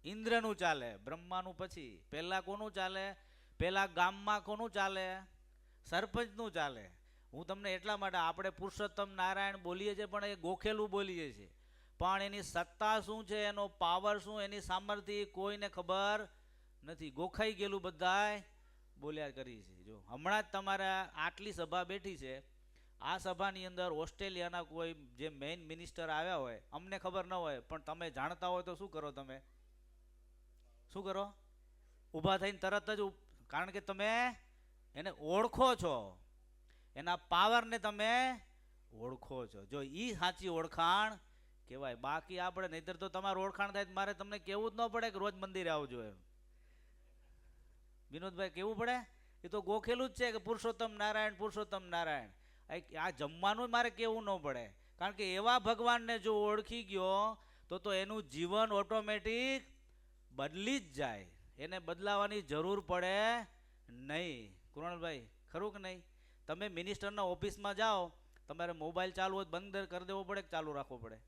Speaker 1: ઇન્દ્રનું ચાલે. બ્રહ્માનું પછી. પહેલા કોનું ચાલે? પહેલા ગામમાં કોનું ચાલે? સરપંચનું ચાલે. હું તમને એટલા માટે, આપણે પુરુષોત્તમ નારાયણ બોલીએ છીએ પણ એ ગોખેલું બોલીએ છીએ, પણ એની સત્તા શું છે, એનો પાવર શું, એની સામર્થ્ય કોઈને ખબર નથી. ગોખાઈ ગયેલું બધાય બોલ્યા કરી છે. જો હમણાં જ તમારા આટલી સભા બેઠી છે, આ સભાની અંદર ઓસ્ટ્રેલિયાના કોઈ જે મેઇન મિનિસ્ટર આવ્યા હોય, અમને ખબર ન હોય, પણ તમે જાણતા હોય તો શું કરો? તમે શું કરો? ઊભા થઈને તરત જ, કારણ કે તમે એને ઓળખો છો, એના પાવરને તમે ઓળખો છો. જો ઈ સાચી ઓળખાણ કહેવાય. બાકી આપણે નહીતર તો તમારું ઓળખાણ થાય મારે તમને કેવું જ ન પડે કે રોજ મંદિરે આવજો એમ. વિનોદભાઈ કેવું પડે? એ તો ગોખેલું જ છે કે પુરુષોત્તમ નારાયણ, પુરુષોત્તમ નારાયણ. આ જમવાનું મારે કેવું ન પડે, કારણ કે એવા ભગવાનને જો ઓળખી ગયો તો એનું જીવન ઓટોમેટિક બદલી જ જાય. એને બદલાવાની જરૂર પડે નહીં. કુણાલભાઈ ખરું કે નહીં? તમે મિનિસ્ટરના ઓફિસમાં જાઓ, તમારે મોબાઈલ ચાલુ હોય બંધ કરી દેવો પડે કે ચાલુ રાખવો પડે?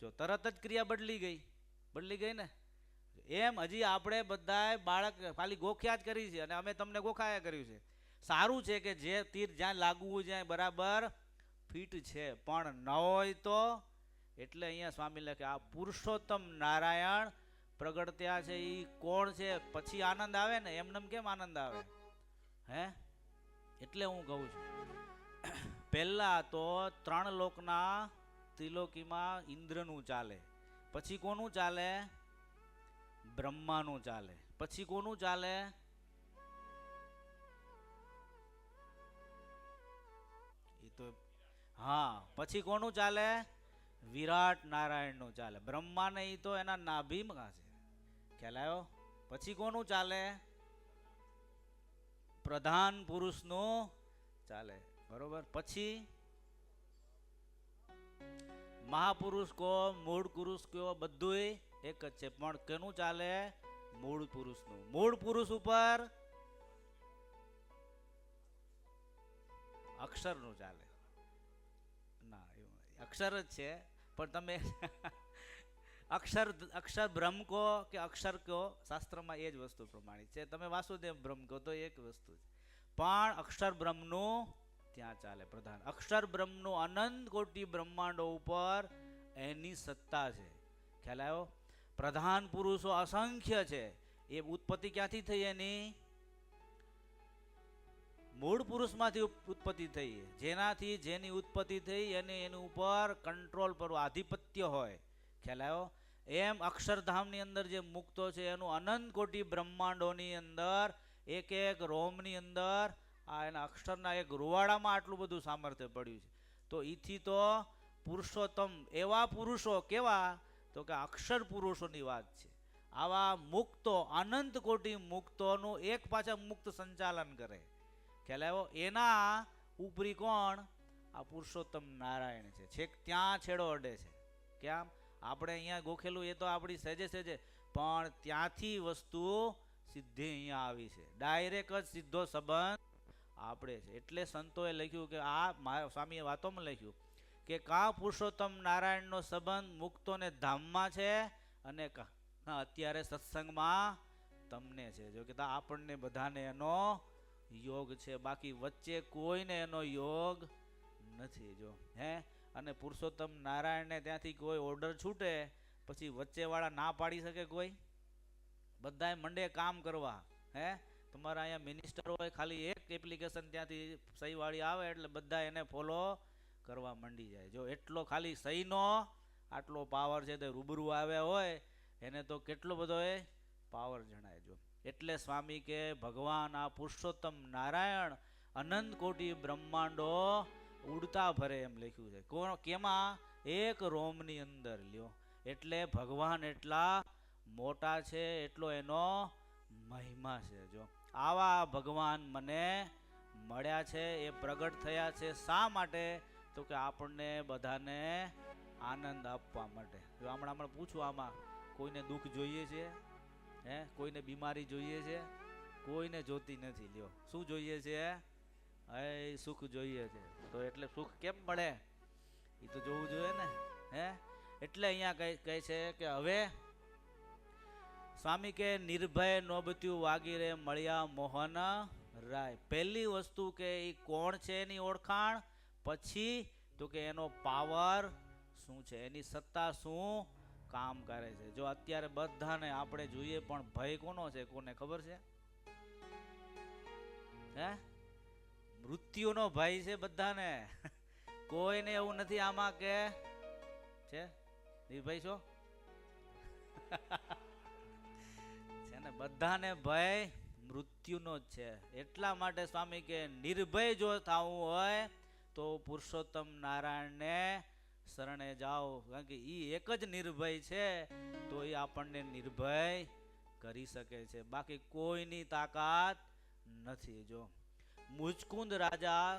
Speaker 1: જો તરત જ ક્રિયા બદલી ગઈ ને. એમ હજી આપણે બધાય બાળક ખાલી ગોખ્યા જ કરી છે, અને અમે તમને ગોખાયા કર્યું છે. સારું છે કે જે તીર જ્યાં લાગવું જ્યાં બરાબર ફિટ છે, પણ ન હોય તો. એટલે અહીંયા સ્વામી લખે આ પુરુષોત્તમ નારાયણ પ્રગટ્યા છે. એ કોણ છે? પછી આનંદ આવે ને, એમનેમ કેમ આનંદ આવે? હે? એટલે હું કહું છું, પહેલા તો ત્રણ લોકના ત્રિલોકીમાં ઇન્દ્રનું ચાલે, પછી કોનું ચાલે? બ્રહ્માનું ચાલે, પછી કોનું ચાલે? એ તો હા, પછી કોનું ચાલે? વિરાટ નારાયણનું ચાલે. બ્રહ્માને એ તો એના નાભીમાં છે, ખ્યાલ આવ્યો? પછી કોનું ચાલે? પ્રધાન પુરુષનું ચાલે, બરોબર. પછી મહાપુરુષ કહો, મૂળ પુરુષ કહો, બધું એક જ છે, પણ કેનું ચાલે? મૂળ પુરુષનું. મૂળ પુરુષ ઉપર અક્ષરનું ચાલે. ના, અક્ષર જ છે, પણ તમે અક્ષર બ્રહ્મ કહો કે અક્ષર કહો, શાસ્ત્રમાં એ જ વસ્તુ પ્રમાણિત છે. તમે વાસુદેવ બ્રહ્મ કહો તો એક વસ્તુ છે, પણ અક્ષર બ્રહ્મનું ત્યાં ચાલે પ્રધાન. અક્ષર બ્રહ્મનું અનંત કોટી બ્રહ્માંડો ઉપર એની સત્તા છે, ખ્યાલ આવ્યો? પ્રધાન પુરુષો અસંખ્ય છે. એ ઉત્પત્તિ ક્યાંથી થઈ? એની મૂળ પુરુષમાંથી ઉત્પત્તિ થઈ. જેની ઉત્પત્તિ થઈ એની ઉપર કંટ્રોલ પર આધિપત્ય હોય, ખ્યાલ આવ્યો? એમ અક્ષરધામની અંદર જે મુક્તો છે એનું અનંત કોટી બ્રહ્માંડોની અંદર એક એક રોમની અંદર આ એના અક્ષરના એક રૂવાડામાં આટલું બધું સામર્થ્ય પડ્યું છે. તો ઈથી તો પુરુષોત્તમ એવા પુરુષો કેવા? તો કે અક્ષર પુરુષોની વાત છે. આવા મુક્તો, અનંત કોટી મુક્તોનું એક પાછા મુક્ત સંચાલન કરે, ખ્યાલ આવ્યો? એના ઉપરી કોણ? આ પુરુષોત્તમ નારાયણ છે. છેક ત્યાં છેડો અડે છે. કેમ? આપણે અહીંયા ગોખેલું એ તો આપણી સહેજે સહેજે, પણ ત્યાંથી વસ્તુ સીધી અહીંયા આવી છે. ડાયરેક્ટ જ સીધો સંબંધ આપણે છે. એટલે સંતોએ લખ્યું કે આ સ્વામીએ વાતોમાં લખ્યું કે કા પુરુષોત્તમ નારાયણનો સંબંધ મુક્તોને ધામમાં છે અને અત્યારે સત્સંગમાં તમને છે. જો કે આપણને બધાને એનો યોગ છે, બાકી વચ્ચે કોઈને એનો યોગ નથી. જો હે અને પુરુષોત્તમ નારાયણને ત્યાંથી કોઈ ઓર્ડર છૂટે પછી વચ્ચેવાળા ના પાડી શકે કોઈ? બધાય મંડે કામ કરવા. હે તમારા અહીંયા મિનિસ્ટર હોય, ખાલી એક એપ્લિકેશન ત્યાંથી સહીવાળી આવે એટલે બધા એને ફોલો કરવા મંડી જાય. જો એટલો ખાલી સહીનો આટલો પાવર છે તે રૂબરૂ આવ્યા હોય એને તો કેટલો બધો એ પાવર જણાય. જો એટલે સ્વામી કે ભગવાન આ પુરુષોત્તમ નારાયણ અનંત કોટી બ્રહ્માંડો ઉડતા ફરે એમ લખ્યું છે. કોણ કેમાં? એક રોમની અંદર લ્યો. એટલે ભગવાન એટલા મોટા છે, એટલો એનો મહિમા છે. જો આવા ભગવાન મને મળ્યા છે, એ પ્રગટ થયા છે. શા માટે? તો કે આપણને બધાને આનંદ આપવા માટે. જો હમણાં પૂછું, આમાં કોઈને દુઃખ જોઈએ છે? હે કોઈને બીમારી જોઈએ છે? કોઈને જોતી નથી. લ્યો શું જોઈએ છે? હે સુખ જોઈએ છે. તો એટલે સુખ કેમ મળે એ તો જોવું જોઈએ ને. હે એટલે અહીંયા કહે છે કે હવે સ્વામી કે નિર્ભય નોબત્યું વાગી રે મળ્યા મોહન રાય. પહેલી વસ્તુ કે એ કોણ છે એની ઓળખાણ, પછી તો કે એનો પાવર શું છે, એની સત્તા શું કામ કરે છે. જો અત્યારે બધાને આપણે જોઈએ પણ ભય કોનો છે? કોને ખબર છે? હે મૃત્યુનો ભય છે બધાને. કોઈને એવું નથી આમાં કે છે નિર્ભય છો છે ને? બધાને ભય મૃત્યુનો જ છે. એટલા માટે સ્વામી કે નિર્ભય જો થવું હોય તો પુરુષોત્તમ નારાયણને શરણે જાઓ. કારણ કે એ એક જ નિર્ભય છે તો એ આપણને નિર્ભય કરી શકે છે, બાકી કોઈની તાકાત નથી. જો મુચકુંદ રાજા,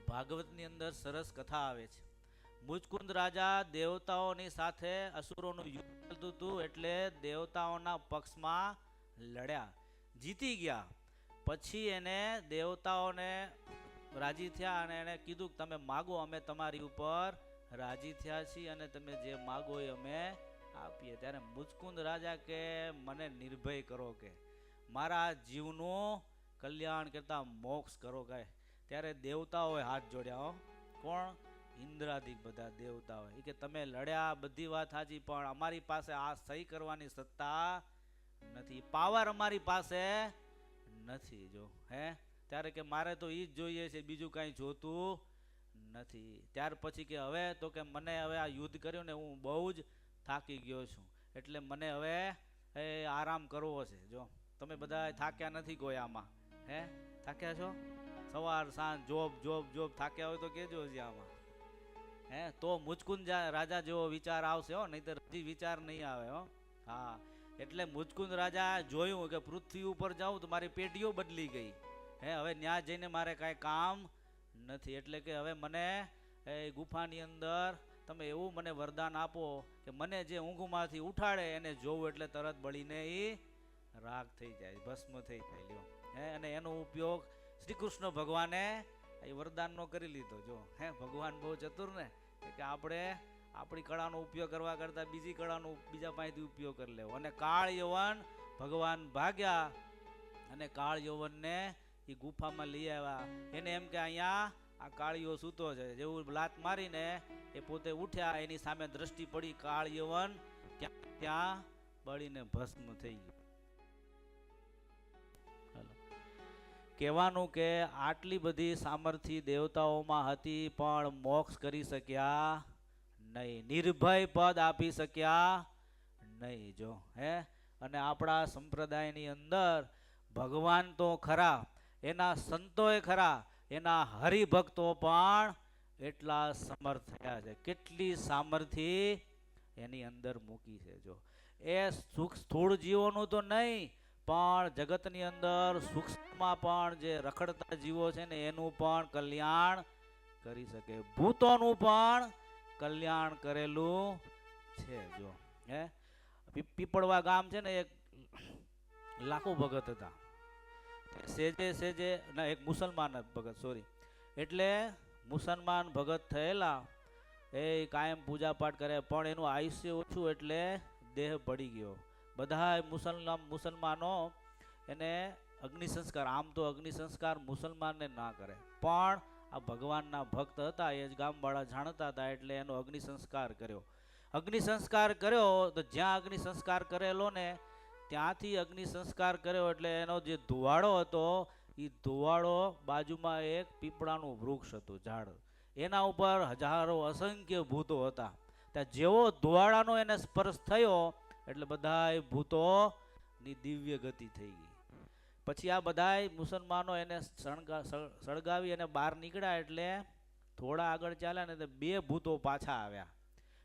Speaker 1: ભાગવતની અંદર સરસ કથા આવે છે. મુચકુંદ રાજા દેવતાઓની સાથે અસુરોનું યુદ્ધ ચાલતું હતું એટલે દેવતાઓના પક્ષમાં લડ્યા, જીતી ગયા. પછી એને દેવતાઓને રાજી થયા અને એને કીધું કે તમે માગો, અમે તમારી ઉપર રાજી થયા છીએ અને તમે જે માગો એ અમે આપીએ. ત્યારે મુચકુંદ રાજા કે મને નિર્ભય કરો, કે મારા જીવનું કલ્યાણ કરતા મોક્ષ કરો. કહે ત્યારે દેવતાઓએ હાથ જોડ્યા. કોણ? ઇન્દ્રાદિક બધા દેવતાઓ. એ કે તમે લડ્યા બધી વાત સાચી, પણ અમારી પાસે આ સહી કરવાની સત્તા નથી, પાવર અમારી પાસે નથી. જો હે ત્યારે કે મારે તો ઈ જ જોઈએ છે, બીજું કાંઈ જોતું નથી. ત્યાર પછી કે હવે તો કે મને હવે આ યુદ્ધ કર્યું ને હું બહુ જ થાકી ગયો છું, એટલે મને હવે આરામ કરવો છે. જો તમે બધા થાક્યા નથી કોઈ આમાં? હે થાક્યા છો? સવાર સાંજ જોબ જોબ જોબ થાક્યા હોય તો કેજો છે આમાં. હે તો મુચકુંદ રાજા જેવો વિચાર આવશે હો, નહીં તો હજી વિચાર નહીં આવે હો. હા એટલે મુચકુંદ રાજા જોયું કે પૃથ્વી ઉપર જાઉં તો મારી પેટીઓ બદલી ગઈ. હે હવે ત્યાં જઈને મારે કાંઈ કામ નથી, એટલે કે હવે મને એ ગુફાની અંદર તમે એવું મને વરદાન આપો કે મને જે ઊંઘમાંથી ઉઠાડે એને જોવું એટલે તરત બળીને એ રાગ થઈ જાય, ભસ્મ થઈ જાય. લ્યો હે અને એનો ઉપયોગ શ્રી કૃષ્ણ ભગવાને એ વરદાનનો કરી લીધો. જો હે ભગવાન બહુ ચતુર ને, કે આપણે આપણી કળાનો ઉપયોગ કરવા કરતાં બીજી કળાનો બીજા પાસેથી ઉપયોગ કરી લેવો. અને કાળ યવન ભગવાન ભાગ્યા અને કાળ યવનને એ ગુફામાં લઈ આવ્યા. એને એમ કે અહીંયા આ કાળીઓ સૂતો છે, જેવું લાત મારીને એ પોતે ઉઠ્યા, એની સામે દ્રષ્ટિ પડી, કાળ યવન ત્યાં બળીને ભસ્મ થઈ ગયું. કહેવાનું કે આટલી બધી સામર્થ્ય દેવતાઓમાં હતી પણ મોક્ષ કરી શક્યા નહીં, નિર્ભય પદ આપી શક્યા નહીં. જો હે અને આપણા સંપ્રદાયની અંદર ભગવાન તો ખરા, એના સંતોય ખરા, એના હરિભક્તો પણ એટલા સમર્થ થયા છે. કેટલી સામર્થ્ય એની અંદર મૂકી છે. જો એ સુખ સ્થૂળ જીવોનું તો નહીં પણ જગતની અંદર સૂક્ષ્મમાં પણ જે રખડતા જીવો છે ને એનું પણ કલ્યાણ કરી શકે, ભૂતોનું પણ કલ્યાણ કરેલું છે. જો હે પીપળવા ગામ છે ને એક લાખો ભગત હતા, સેજે ના એક મુસલમાન ભગત, સોરી, એટલે મુસલમાન ભગત થયેલા, એ કાયમ પૂજા પાઠ કરે પણ એનું આયુષ્ય ઓછું એટલે દેહ પડી ગયો. બધા મુસલમાનો એને અગ્નિ સંસ્કાર, આમ તો અગ્નિ સંસ્કાર મુસલમાનને ના કરે, પણ આ ભગવાનના ભક્ત હતા, એ જ ગામવાળા જાણતા હતા, એટલે એનો અગ્નિ સંસ્કાર કર્યો. અગ્નિ સંસ્કાર કર્યો તો જ્યાં અગ્નિ સંસ્કાર કરેલો ને ત્યાંથી અગ્નિ સંસ્કાર કર્યો એટલે એનો જે ધુવાડો હતો એ ધુવાડો બાજુમાં એક પીપળાનું વૃક્ષ હતું, ઝાડ, એના ઉપર હજારો અસંખ્ય ભૂતો હતા. ત્યાં જેવો ધુવાડાનો એને સ્પર્શ થયો એટલે બધાય ભૂતોની દિવ્ય ગતિ થઈ ગઈ. પછી આ બધાય મુસલમાનો એને સળગાવી અને બહાર નીકળ્યા. એટલે થોડા આગળ ચાલ્યા ને તો 2 ભૂતો પાછા આવ્યા.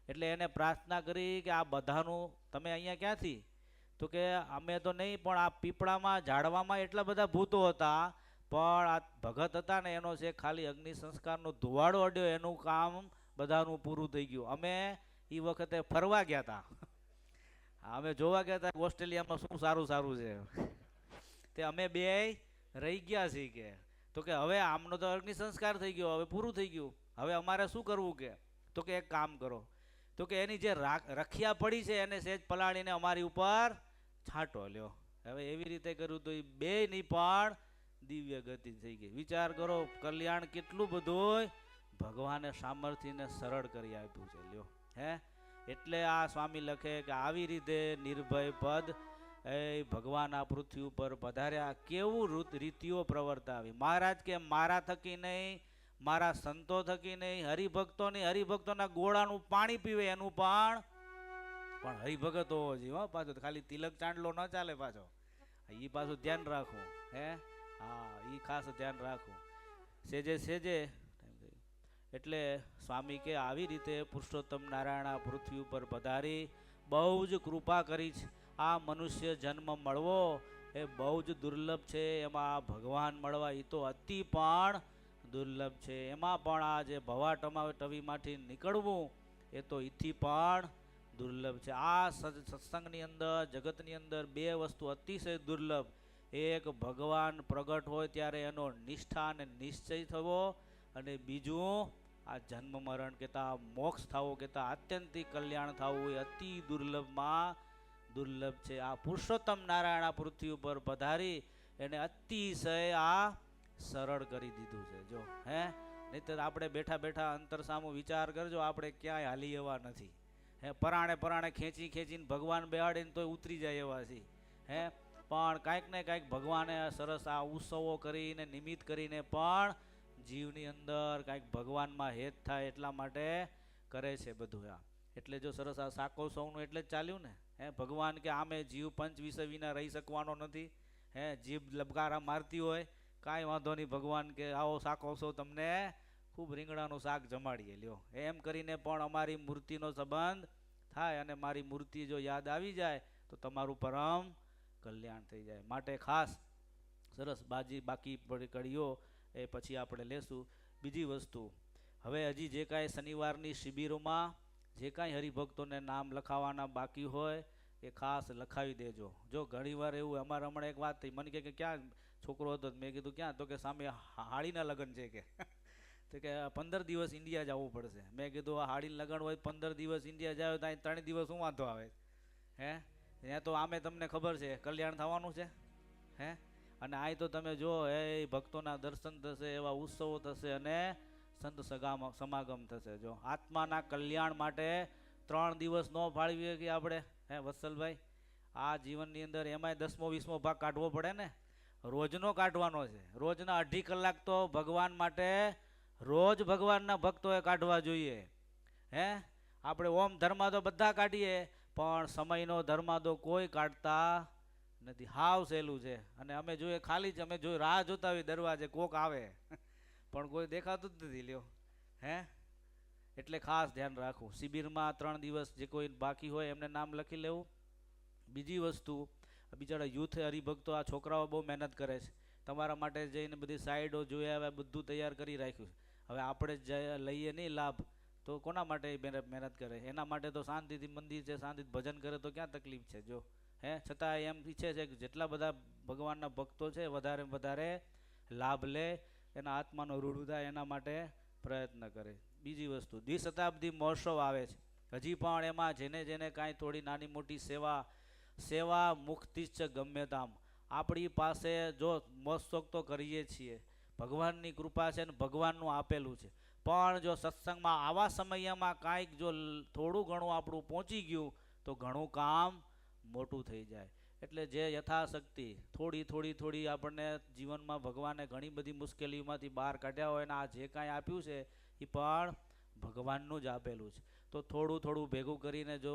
Speaker 1: એટલે એને પ્રાર્થના કરી કે આ બધાનું તમે અહીંયા ક્યાંથી? તો કે અમે તો નહીં, પણ આ પીપળામાં ઝાડવામાં એટલા બધા ભૂતો હતા, પણ આ ભગત હતા ને એનો છે ખાલી અગ્નિ સંસ્કારનો ધુવાડો અડ્યો, એનું કામ બધાનું પૂરું થઈ ગયું. અમે એ વખતે ફરવા ગયા હતા, અમે જોવા ગયા હતા ઓસ્ટ્રેલિયામાં શું સારું સારું છે, તે અમે 2 રહી ગયા છીએ કે. તો કે હવે આમનો તો અગ્નિ સંસ્કાર થઈ ગયો, હવે પૂરું થઈ ગયું, હવે અમારે શું કરવું કે? તો કે એક કામ કરો, તો કે એની જે રખિયા પડી છે એને સેજ પલાળીને અમારી ઉપર છાંટો લ્યો. હવે એવી રીતે કર્યું તો એ 2ની પણ દિવ્ય ગતિ થઈ ગઈ. વિચાર કરો કલ્યાણ કેટલું બધું ભગવાને સામર્થ્યને સરળ કરી આપ્યું છે લ્યો. હે એટલે આ સ્વામી લખે કે આવી રીતે નિર્ભય પદ એ ભગવાન આ પૃથ્વી ઉપર પધાર્યા, કેવું રીતિઓ પ્રવર્તાવી. મહારાજ કે મારા થકી નહીં, મારા સંતો થકી નહીં, હરિભક્તોના ગોળાનું પાણી પીવે એનું પણ હરિભગત હોવો જોઈએ. પાછો ખાલી તિલક ચાંદલો ન ચાલે, પાછો એ પાછું ધ્યાન રાખવું. હે હા, એ ખાસ ધ્યાન રાખવું. સેજે એટલે સ્વામી કે આવી રીતે પુરુષોત્તમ નારાયણ આ પૃથ્વી ઉપર પધારી બહુ જ કૃપા કરી છે. આ મનુષ્ય જન્મ મળવો એ બહુ જ દુર્લભ છે, એમાં ભગવાન મળવા એ તો અતિ પણ દુર્લભ છે. એમાં પણ આ જે ભવાટમાં ટવીમાંથી નીકળવું એ તો એથી પણ દુર્લભ છે. આ સત્સંગની અંદર, જગતની અંદર 2 વસ્તુ અતિશય દુર્લભ. એક ભગવાન પ્રગટ હોય ત્યારે એનો નિષ્ઠા અને નિશ્ચય થવો, અને બીજું આ જન્મ મરણ કહેતા મોક્ષ થવો કહેતા આત્યંતિક કલ્યાણ થવું એ અતિ દુર્લભમાં દુર્લભ છે. આ પુરુષોત્તમ નારાયણ આ પૃથ્વી ઉપર પધારી એને અતિશય આ સરળ કરી દીધું છે. જો હે નહીંતર આપણે બેઠા બેઠા અંતર સામું વિચાર કરજો, આપણે ક્યાંય હાલી એવા નથી. હે પરાણે ખેંચીને ભગવાન બેહાડીને તોય ઉતરી જાય એવા છે. હે પણ કાંઈક ને કાંઈક ભગવાને સરસ આ ઉત્સવો કરીને નિમિત્ત કરીને પણ જીવની અંદર કાંઈક ભગવાનમાં હેત થાય એટલા માટે કરે છે બધું. આ એટલે જો સરસ આ શાકોત્સવનું એટલે જ ચાલ્યું ને. હે ભગવાન કે આમે જીવ પંચ વિષય વિના રહી શકવાનો નથી. હે જીભ લબકારા મારતી હોય કાંઈ વાંધો નહીં, ભગવાન કે આવો શાકોત્સવ તમને ખૂબ રીંગણાનું શાક જમાડીએ લ્યો. એમ કરીને પણ અમારી મૂર્તિનો સંબંધ થાય અને મારી મૂર્તિ જો યાદ આવી જાય તો તમારું પરમ કલ્યાણ થઈ જાય. માટે ખાસ સરસ બાકી પડી કડીઓ એ પછી આપણે લેશું. બીજી વસ્તુ, હવે હજી જે કાંઈ શનિવારની શિબિરોમાં જે કાંઈ હરિભક્તોને નામ લખાવાના બાકી હોય એ ખાસ લખાવી દેજો. જો ઘણીવાર એવું, અમારે હમણાં એક વાત થઈ, મને કે ક્યાં છોકરો હતો, મેં કીધું ક્યાં? તો કે સામે હાડીના લગ્ન છે કે. તો કે 15 દિવસ ઇન્ડિયા જવું પડશે. મેં કીધું આ હાડીના લગ્ન હોય 15 દિવસ ઇન્ડિયા જાવ તો અહીં 3 દિવસ શું વાંધો આવે? હે ત્યાં તો આમે તમને ખબર છે કલ્યાણ થવાનું છે. હે અને અહીં તો તમે જો એ ભક્તોના દર્શન થશે, એવા ઉત્સવો થશે અને સંત સમાગમ થશે. જો આત્માના કલ્યાણ માટે 3 દિવસ ન ફાળવીએ કે આપણે, હે વત્સલભાઈ, આ જીવનની અંદર એમાંય 10મો 20મો ભાગ કાઢવો પડે ને. રોજનો કાઢવાનો છે. રોજના 2.5 કલાક તો ભગવાન માટે રોજ ભગવાનના ભક્તોએ કાઢવા જોઈએ. હે આપણે ઓમ ધર્માદો બધા કાઢીએ, પણ સમયનો ધર્માદો કોઈ કાઢતા નથી. હાવ સહેલું છે. અને અમે જોઈએ ખાલી જ અમે જોઈએ રાહ જોતા હોય દરવાજે કોક આવે, પણ કોઈ દેખાતું જ નથી લ્યો. હે એટલે ખાસ ધ્યાન રાખવું. શિબિરમાં 3 દિવસ જે કોઈ બાકી હોય એમને નામ લખી લેવું. બીજી વસ્તુ, બિચારા યુથ હરિભક્તો આ છોકરાઓ બહુ મહેનત કરે છે. તમારા માટે જઈને બધી સાઈડો જોયા આવ્યા, બધું તૈયાર કરી રાખ્યું. હવે આપણે જ લઈએ નહીં લાભ તો કોના માટે મહેનત કરે? એના માટે તો શાંતિથી મંદિર છે, શાંતિથી ભજન કરે તો ક્યાં તકલીફ છે? જો હે છતાં એમ ઈચ્છે છે કે જેટલા બધા ભગવાનના ભક્તો છે વધારે વધારે લાભ લે, એના આત્માનો રૂઢ થાય, એના માટે પ્રયત્ન કરે. બીજી વસ્તુ, દ્વિશતાબ્દી મહોત્સવ આવે છે. હજી પણ એમાં જેને કાંઈ થોડી નાની મોટી સેવા મુક્તિ જ છે ગમે તામ. આપણી પાસે જો મહોત્સવ તો કરીએ છીએ, ભગવાનની કૃપા છે ને ભગવાનનું આપેલું છે. પણ જો સત્સંગમાં આવા સમયમાં કાંઈક જો થોડું ઘણું આપણું પહોંચી ગયું તો ઘણું કામ મોટું થઈ જાય. એટલે જે યથાશક્તિ થોડી આપણને જીવનમાં ભગવાને ઘણી બધી મુશ્કેલીઓમાંથી બહાર કાઢ્યા હોય ને આ જે કાંઈ આપ્યું છે એ પણ ભગવાનનું જ આપેલું છે. તો થોડું ભેગું કરીને જો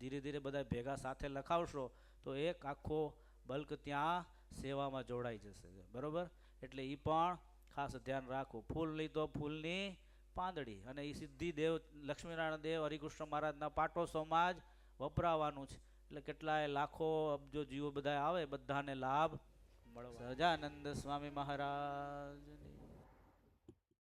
Speaker 1: ધીરે ધીરે બધા ભેગા સાથે લખાવશો તો એક આખો બલ્ક ત્યાં સેવામાં જોડાઈ જશે. બરોબર, એટલે એ પણ ખાસ ધ્યાન રાખવું. ફૂલ નહીં તો ફૂલની પાંદડી, અને એ સિદ્ધિ દેવ લક્ષ્મીનારાયણ દેવ હરિકૃષ્ણ મહારાજના પાટોત્સવમાં જ વપરાવાનું છે. એટલે કેટલાય લાખો અબજો જીવો બધા આવે, બધાને લાભ મળવા. સહજાનંદ સ્વામી મહારાજ